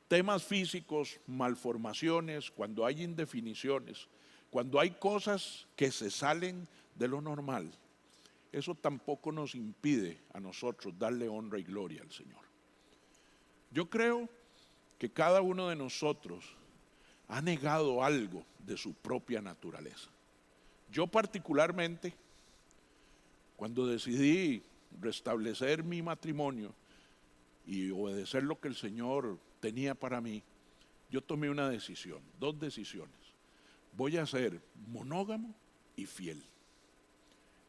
temas físicos, malformaciones, cuando hay indefiniciones, cuando hay cosas que se salen de lo normal, eso tampoco nos impide a nosotros darle honra y gloria al Señor. Yo creo que cada uno de nosotros ha negado algo de su propia naturaleza. Yo particularmente, cuando decidí restablecer mi matrimonio y obedecer lo que el Señor tenía para mí, yo tomé una decisión, dos decisiones. Voy a ser monógamo y fiel.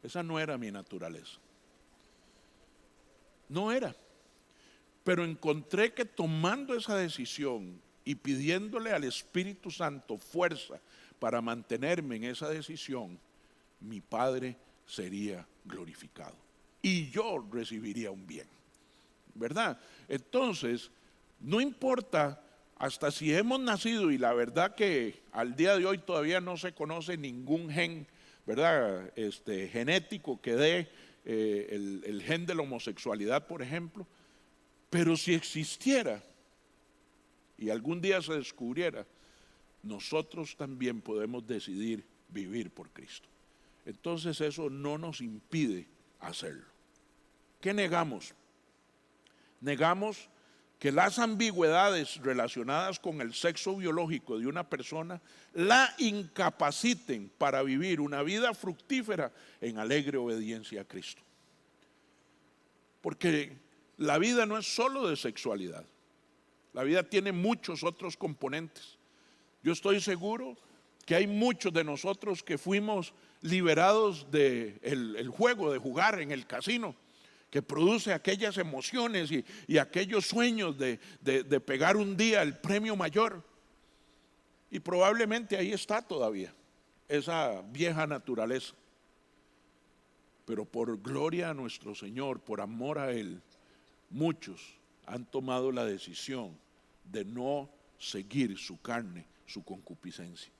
Esa no era mi naturaleza. No era. Pero encontré que tomando esa decisión y pidiéndole al Espíritu Santo fuerza para mantenerme en esa decisión, mi Padre sería glorificado y yo recibiría un bien, ¿verdad? Entonces, no importa hasta si hemos nacido, y la verdad que al día de hoy todavía no se conoce ningún gen, ¿verdad?, genético que dé el gen de la homosexualidad, por ejemplo. Pero si existiera y algún día se descubriera, nosotros también podemos decidir vivir por Cristo. Entonces eso no nos impide hacerlo. ¿Qué negamos? Negamos que las ambigüedades relacionadas con el sexo biológico de una persona la incapaciten para vivir una vida fructífera en alegre obediencia a Cristo. Porque la vida no es solo de sexualidad, la vida tiene muchos otros componentes. Yo estoy seguro que hay muchos de nosotros que fuimos liberados del juego, de jugar en el casino, que produce aquellas emociones y aquellos sueños de pegar un día el premio mayor. Y probablemente ahí está todavía esa vieja naturaleza. Pero por gloria a nuestro Señor, por amor a Él, muchos han tomado la decisión de no seguir su carne, su concupiscencia.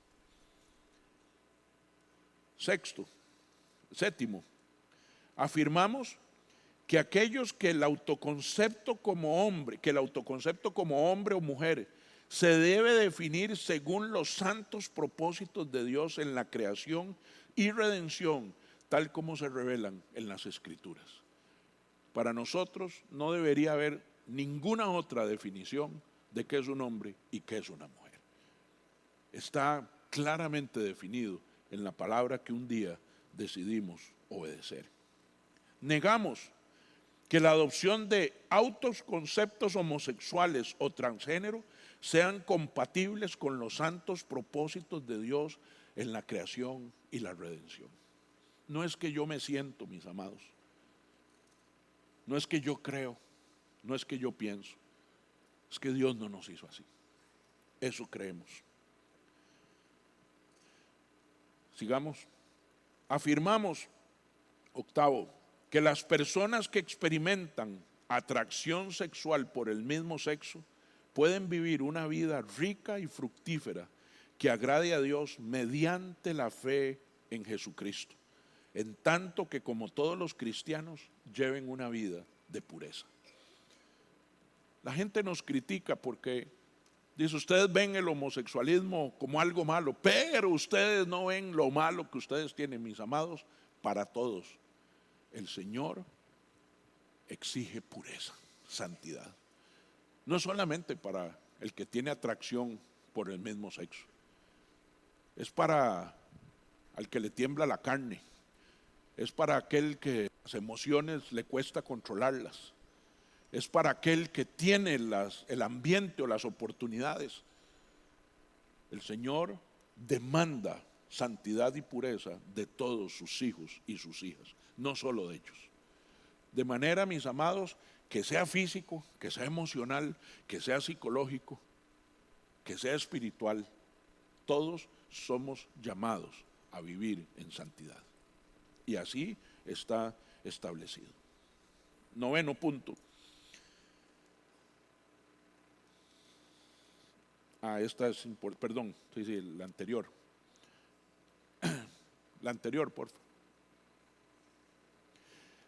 Séptimo, afirmamos que aquellos que el autoconcepto como hombre o mujer se debe definir según los santos propósitos de Dios en la creación y redención, tal como se revelan en las Escrituras. Para nosotros no debería haber ninguna otra definición de qué es un hombre y qué es una mujer. Está claramente definido en la palabra que un día decidimos obedecer. Negamos que la adopción de autoconceptos homosexuales o transgénero sean compatibles con los santos propósitos de Dios en la creación y la redención. No es que yo me siento, mis amados, no es que yo creo, no es que yo pienso, es que Dios no nos hizo así. Eso creemos. Sigamos. Afirmamos, octavo, que las personas que experimentan atracción sexual por el mismo sexo pueden vivir una vida rica y fructífera que agrade a Dios mediante la fe en Jesucristo, en tanto que como todos los cristianos lleven una vida de pureza. La gente nos critica porque dice, ustedes ven el homosexualismo como algo malo, pero ustedes no ven lo malo que ustedes tienen, mis amados. Para todos el Señor exige pureza, santidad. No solamente para el que tiene atracción por el mismo sexo, es para al que le tiembla la carne, es para aquel que las emociones le cuesta controlarlas, es para aquel que tiene el ambiente o las oportunidades. El Señor demanda santidad y pureza de todos sus hijos y sus hijas, no solo de ellos. De manera, mis amados, que sea físico, que sea emocional, que sea psicológico, que sea espiritual, todos somos llamados a vivir en santidad. Y así está establecido. Noveno punto. Esta es importante, perdón, sí, la anterior. La anterior, por favor.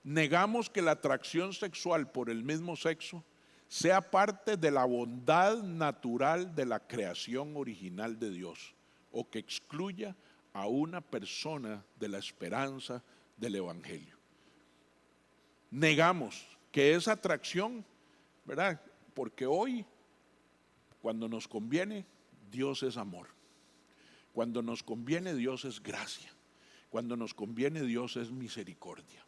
Negamos que la atracción sexual por el mismo sexo sea parte de la bondad natural de la creación original de Dios, o que excluya a una persona de la esperanza del Evangelio. Negamos que esa atracción, ¿verdad? Porque hoy, cuando nos conviene, Dios es amor. Cuando nos conviene, Dios es gracia. Cuando nos conviene, Dios es misericordia.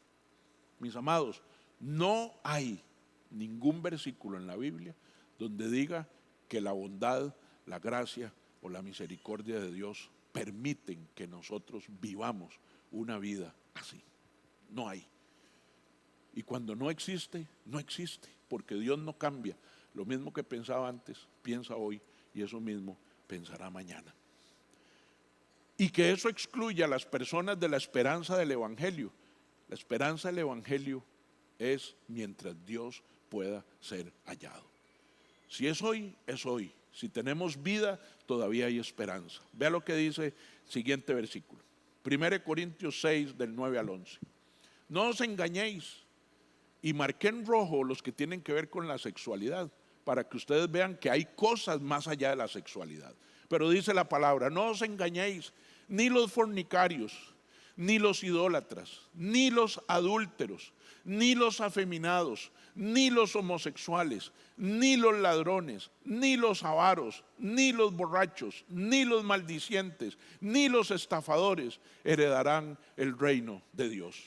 Mis amados, no hay ningún versículo en la Biblia donde diga que la bondad, la gracia o la misericordia de Dios permiten que nosotros vivamos una vida así. No hay. Y cuando no existe, no existe, porque Dios no cambia. Lo mismo que pensaba antes, piensa hoy, y eso mismo pensará mañana. Y que eso excluya a las personas de la esperanza del Evangelio. La esperanza del Evangelio es mientras Dios pueda ser hallado. Si es hoy, es hoy. Si tenemos vida, todavía hay esperanza. Vea lo que dice el siguiente versículo. 1 Corintios 6, del 9 al 11. No os engañéis. Y marqué en rojo los que tienen que ver con la sexualidad, para que ustedes vean que hay cosas más allá de la sexualidad. Pero dice la palabra, no os engañéis, ni los fornicarios, ni los idólatras, ni los adúlteros, ni los afeminados, ni los homosexuales, ni los ladrones, ni los avaros, ni los borrachos, ni los maldicientes, ni los estafadores heredarán el reino de Dios.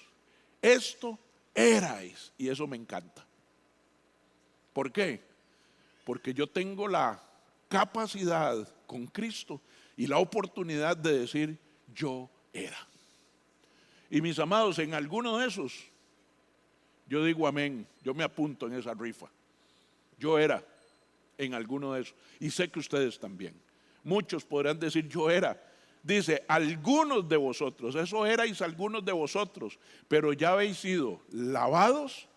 Esto erais, y eso me encanta. ¿Por qué? Porque yo tengo la capacidad con Cristo y la oportunidad de decir yo era. Y mis amados, en alguno de esos, yo digo amén, yo me apunto en esa rifa. Yo era en alguno de esos, y sé que ustedes también. Muchos podrán decir yo era. Dice, algunos de vosotros, eso erais algunos de vosotros, pero ya habéis sido lavados,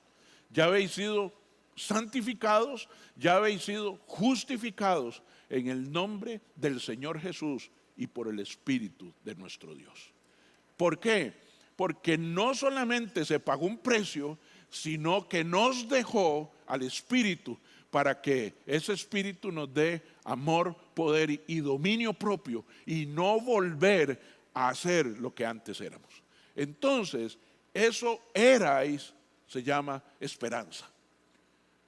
ya habéis sido santificados, ya habéis sido justificados en el nombre del Señor Jesús y por el Espíritu de nuestro Dios. ¿Por qué? Porque no solamente se pagó un precio, sino que nos dejó al Espíritu para que ese Espíritu nos dé amor, poder y dominio propio y no volver a hacer lo que antes éramos. Entonces, eso erais se llama esperanza.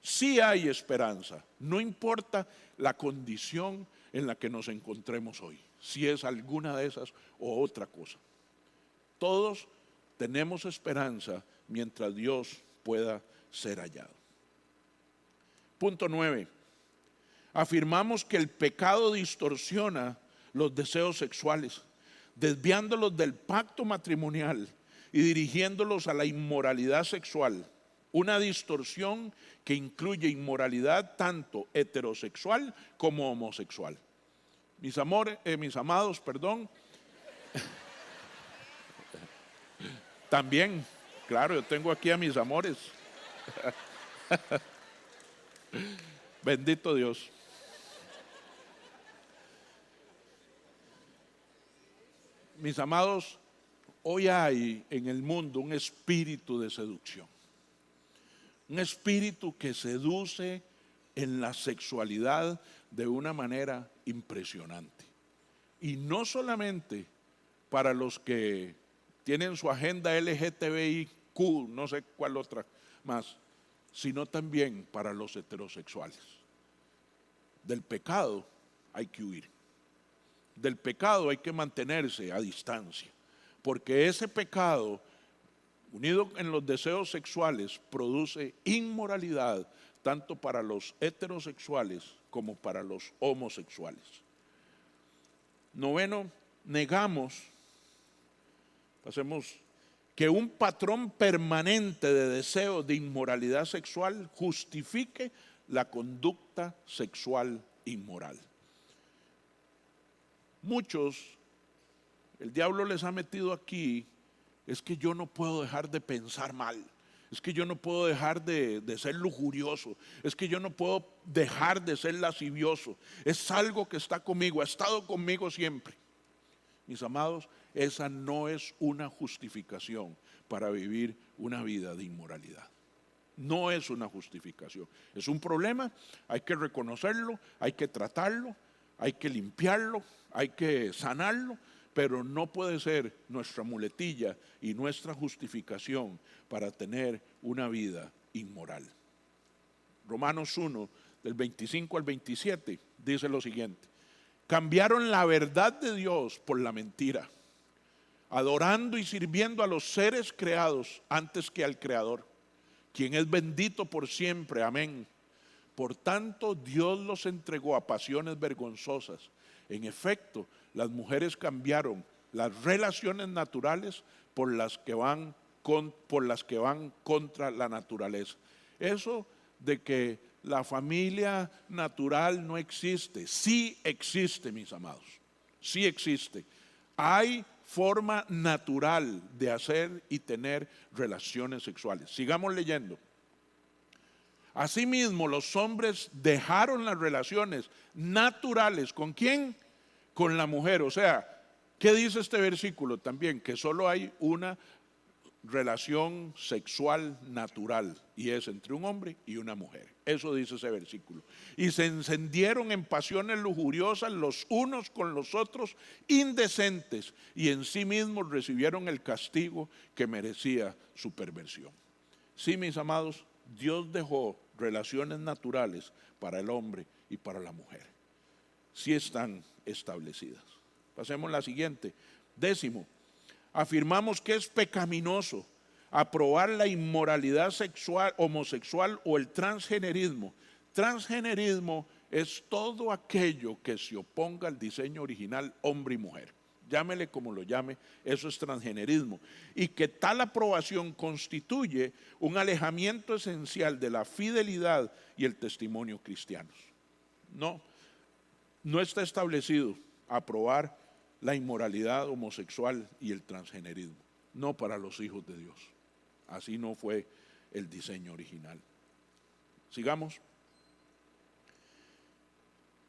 Sí hay esperanza, no importa la condición en la que nos encontremos hoy, si es alguna de esas o otra cosa. Todos tenemos esperanza mientras Dios pueda ser hallado. Punto 9. Afirmamos que el pecado distorsiona los deseos sexuales, desviándolos del pacto matrimonial y dirigiéndolos a la inmoralidad sexual. Una distorsión que incluye inmoralidad tanto heterosexual como homosexual. Mis amados, también, claro, yo tengo aquí a mis amores. Bendito Dios. Mis amados, hoy hay en el mundo un espíritu de seducción. Un espíritu que seduce en la sexualidad de una manera impresionante. Y no solamente para los que tienen su agenda LGTBIQ, no sé cuál otra más, sino también para los heterosexuales. Del pecado hay que huir. Del pecado hay que mantenerse a distancia, porque ese pecado, unido en los deseos sexuales, produce inmoralidad tanto para los heterosexuales como para los homosexuales. 9, negamos, que un patrón permanente de deseo de inmoralidad sexual justifique la conducta sexual inmoral. Muchos, el diablo les ha metido aquí, es que yo no puedo dejar de pensar mal, es que yo no puedo dejar de ser lujurioso, es que yo no puedo dejar de ser lascivioso, es algo que está conmigo, ha estado conmigo siempre. Mis amados, esa no es una justificación para vivir una vida de inmoralidad. No es una justificación, es un problema, hay que reconocerlo, hay que tratarlo, hay que limpiarlo, hay que sanarlo, pero no puede ser nuestra muletilla y nuestra justificación para tener una vida inmoral. Romanos 1, del 25 al 27, dice lo siguiente: cambiaron la verdad de Dios por la mentira, adorando y sirviendo a los seres creados antes que al Creador, quien es bendito por siempre, amén. Por tanto, Dios los entregó a pasiones vergonzosas. En efecto, las mujeres cambiaron las relaciones naturales por las que van contra la naturaleza. Eso de que la familia natural no existe, sí existe, mis amados, sí existe. Hay forma natural de hacer y tener relaciones sexuales. Sigamos leyendo. Asimismo, los hombres dejaron las relaciones naturales. ¿Con quién? Con la mujer. O sea, ¿qué dice este versículo también? Que solo hay una relación sexual natural, y es entre un hombre y una mujer. Eso dice ese versículo. Y se encendieron en pasiones lujuriosas los unos con los otros, indecentes, y en sí mismos recibieron el castigo que merecía su perversión. Sí, mis amados, Dios dejó relaciones naturales para el hombre y para la mujer. Sí están establecidas. Pasemos a la siguiente. 10, afirmamos que es pecaminoso aprobar la inmoralidad sexual, homosexual o el transgenerismo. Transgenerismo es todo aquello que se oponga al diseño original hombre y mujer. Llámele como lo llame, eso es transgenerismo. Y que tal aprobación constituye un alejamiento esencial de la fidelidad y el testimonio cristianos. No está establecido aprobar la inmoralidad homosexual y el transgenerismo. No para los hijos de Dios. Así no fue el diseño original. Sigamos.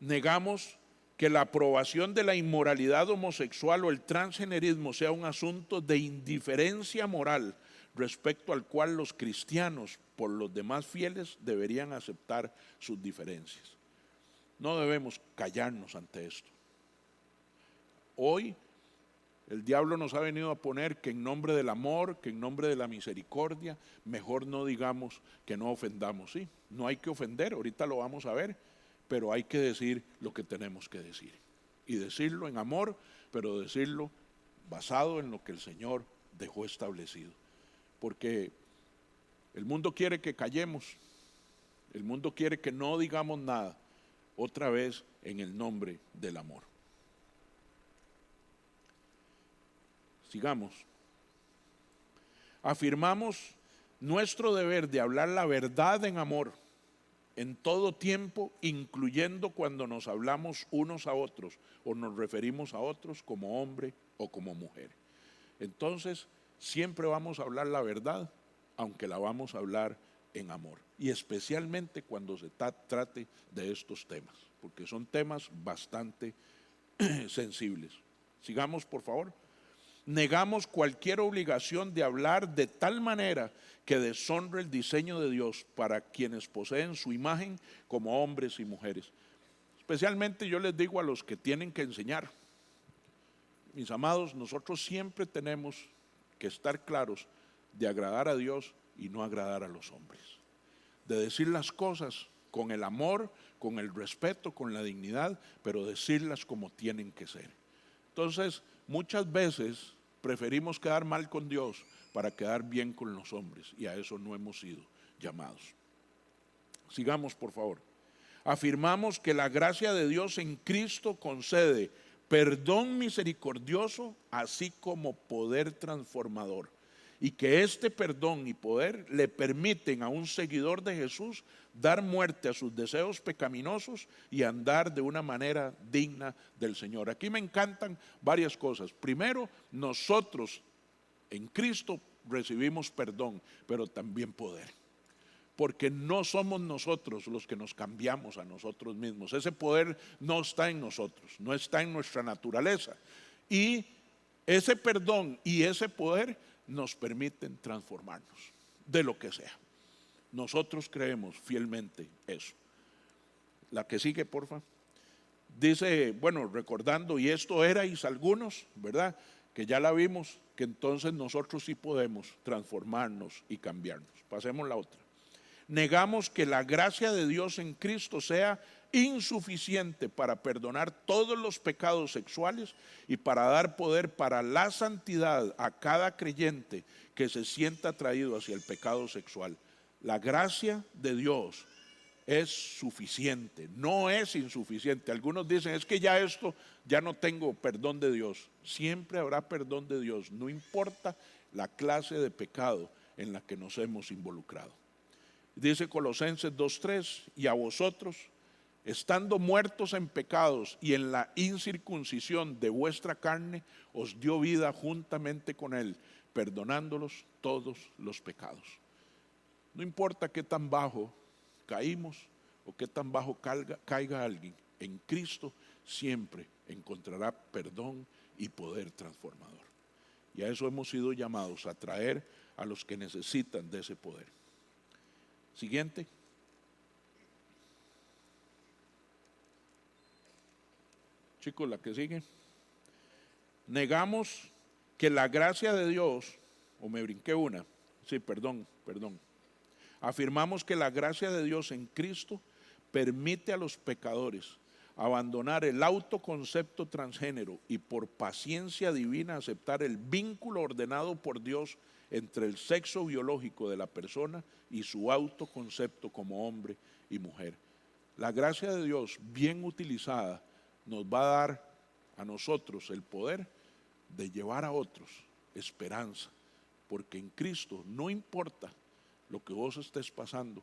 Negamos que la aprobación de la inmoralidad homosexual o el transgenerismo sea un asunto de indiferencia moral respecto al cual los cristianos, por los demás fieles, deberían aceptar sus diferencias. No debemos callarnos ante esto. Hoy el diablo nos ha venido a poner que en nombre del amor, que en nombre de la misericordia, mejor no digamos que no ofendamos. Sí, no hay que ofender, ahorita lo vamos a ver, pero hay que decir lo que tenemos que decir. Y decirlo en amor, pero decirlo basado en lo que el Señor dejó establecido. Porque el mundo quiere que callemos, el mundo quiere que no digamos nada, otra vez en el nombre del amor. Sigamos. Afirmamos nuestro deber de hablar la verdad en amor en todo tiempo, incluyendo cuando nos hablamos unos a otros o nos referimos a otros como hombre o como mujer. Entonces, siempre vamos a hablar la verdad, aunque la vamos a hablar en amor. Y especialmente cuando se trate de estos temas, porque son temas bastante sensibles. Sigamos, por favor. Negamos cualquier obligación de hablar de tal manera que deshonre el diseño de Dios para quienes poseen su imagen como hombres y mujeres. Especialmente yo les digo a los que tienen que enseñar. Mis amados, nosotros siempre tenemos que estar claros de agradar a Dios y no agradar a los hombres. De decir las cosas con el amor, con el respeto, con la dignidad, pero decirlas como tienen que ser. Entonces, muchas veces preferimos quedar mal con Dios para quedar bien con los hombres, y a eso no hemos sido llamados. Sigamos, por favor. Afirmamos que la gracia de Dios en Cristo concede perdón misericordioso, así como poder transformador, y que este perdón y poder le permiten a un seguidor de Jesús dar muerte a sus deseos pecaminosos y andar de una manera digna del Señor. Aquí me encantan varias cosas. Primero, nosotros en Cristo recibimos perdón, pero también poder. Porque no somos nosotros los que nos cambiamos a nosotros mismos. Ese poder no está en nosotros, no está en nuestra naturaleza. Y ese perdón y ese poder nos permiten transformarnos de lo que sea. Nosotros creemos fielmente eso. La que sigue, porfa. Dice, bueno, recordando, y esto erais algunos, ¿verdad? Que ya la vimos, que entonces nosotros sí podemos transformarnos y cambiarnos. Pasemos la otra. Negamos que la gracia de Dios en Cristo sea insuficiente para perdonar todos los pecados sexuales y para dar poder para la santidad a cada creyente que se sienta atraído hacia el pecado sexual. La gracia de Dios es suficiente, no es insuficiente. Algunos dicen, es que ya esto, ya no tengo perdón de Dios. Siempre habrá perdón de Dios, no importa la clase de pecado en la que nos hemos involucrado. Dice Colosenses 2:3, y a vosotros, estando muertos en pecados y en la incircuncisión de vuestra carne, os dio vida juntamente con él, perdonándolos todos los pecados. No importa qué tan bajo caímos o qué tan bajo caiga alguien, en Cristo siempre encontrará perdón y poder transformador. Y a eso hemos sido llamados, a traer a los que necesitan de ese poder. Siguiente. Chicos, la que sigue. Negamos que la gracia de Dios, o me brinqué una, sí, perdón. Afirmamos que la gracia de Dios en Cristo permite a los pecadores abandonar el autoconcepto transgénero y por paciencia divina aceptar el vínculo ordenado por Dios entre el sexo biológico de la persona y su autoconcepto como hombre y mujer. La gracia de Dios bien utilizada nos va a dar a nosotros el poder de llevar a otros esperanza, porque en Cristo no importa lo que vos estés pasando,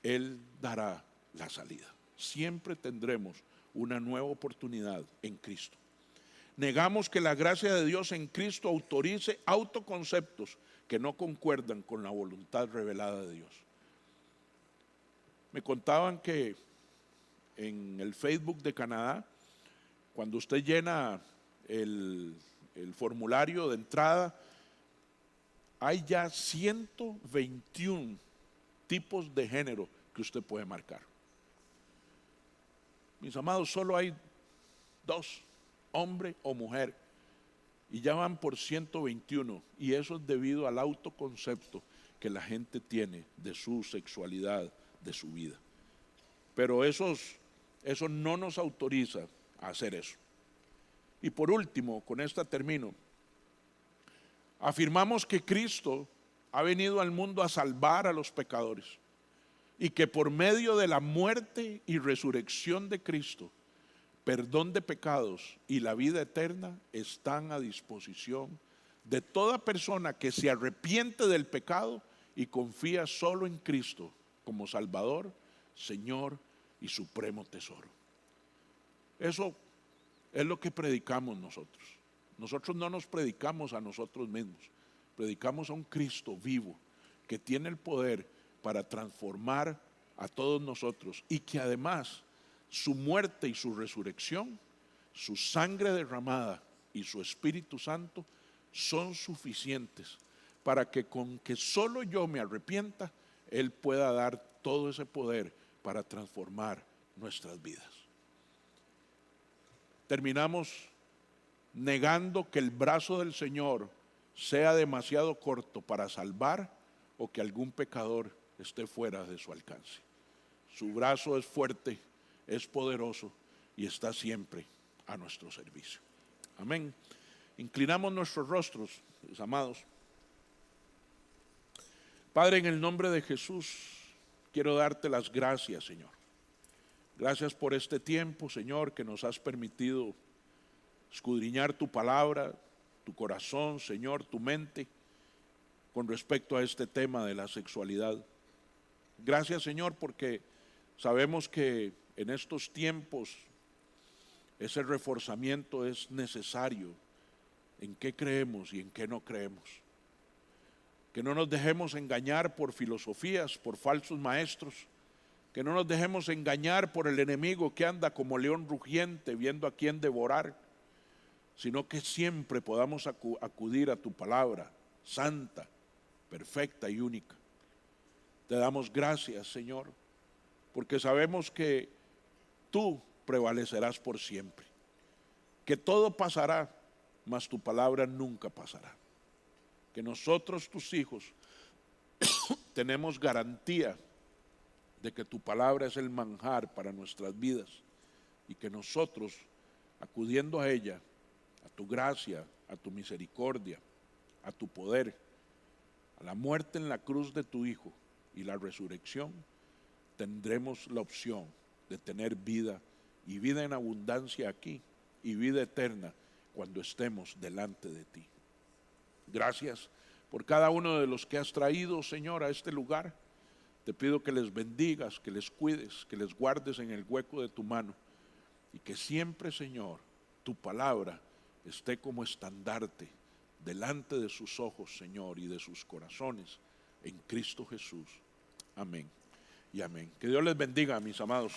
Él dará la salida. Siempre tendremos una nueva oportunidad en Cristo. Negamos que la gracia de Dios en Cristo autorice autoconceptos que no concuerdan con la voluntad revelada de Dios. Me contaban que en el Facebook de Canadá, cuando usted llena el formulario de entrada, hay ya 121 tipos de género que usted puede marcar. Mis amados, solo hay dos, hombre o mujer, y ya van por 121, y eso es debido al autoconcepto que la gente tiene de su sexualidad, de su vida. Pero eso no nos autoriza a hacer eso. Y por último, con esta termino, afirmamos que Cristo ha venido al mundo a salvar a los pecadores y que por medio de la muerte y resurrección de Cristo, perdón de pecados y la vida eterna están a disposición de toda persona que se arrepiente del pecado y confía solo en Cristo como Salvador, Señor y supremo tesoro. Eso es lo que predicamos nosotros. Nosotros no nos predicamos a nosotros mismos, predicamos a un Cristo vivo que tiene el poder para transformar a todos nosotros y que además su muerte y su resurrección, su sangre derramada y su Espíritu Santo son suficientes para que con que solo yo me arrepienta, Él pueda dar todo ese poder para transformar nuestras vidas. Terminamos negando que el brazo del Señor sea demasiado corto para salvar o que algún pecador esté fuera de su alcance. Su brazo es fuerte, es poderoso y está siempre a nuestro servicio. Amén. Inclinamos nuestros rostros, mis amados. Padre, en el nombre de Jesús, quiero darte las gracias, Señor. Gracias por este tiempo, Señor, que nos has permitido escudriñar tu palabra, tu corazón, Señor, tu mente, con respecto a este tema de la sexualidad. Gracias, Señor, porque sabemos que en estos tiempos ese reforzamiento es necesario en qué creemos y en qué no creemos. Que no nos dejemos engañar por filosofías, por falsos maestros, que no nos dejemos engañar por el enemigo que anda como león rugiente viendo a quién devorar, sino que siempre podamos acudir a tu palabra santa, perfecta y única. Te damos gracias, Señor, porque sabemos que tú prevalecerás por siempre, que todo pasará, mas tu palabra nunca pasará, que nosotros, tus hijos, tenemos garantía de que tu palabra es el manjar para nuestras vidas y que nosotros, acudiendo a ella, a tu gracia, a tu misericordia, a tu poder, a la muerte en la cruz de tu Hijo y la resurrección, tendremos la opción de tener vida y vida en abundancia aquí y vida eterna cuando estemos delante de ti. Gracias por cada uno de los que has traído, Señor, a este lugar. Te pido que les bendigas, que les cuides, que les guardes en el hueco de tu mano y que siempre, Señor, tu palabra esté como estandarte delante de sus ojos, Señor, y de sus corazones en Cristo Jesús. Amén y amén. Que Dios les bendiga, mis amados.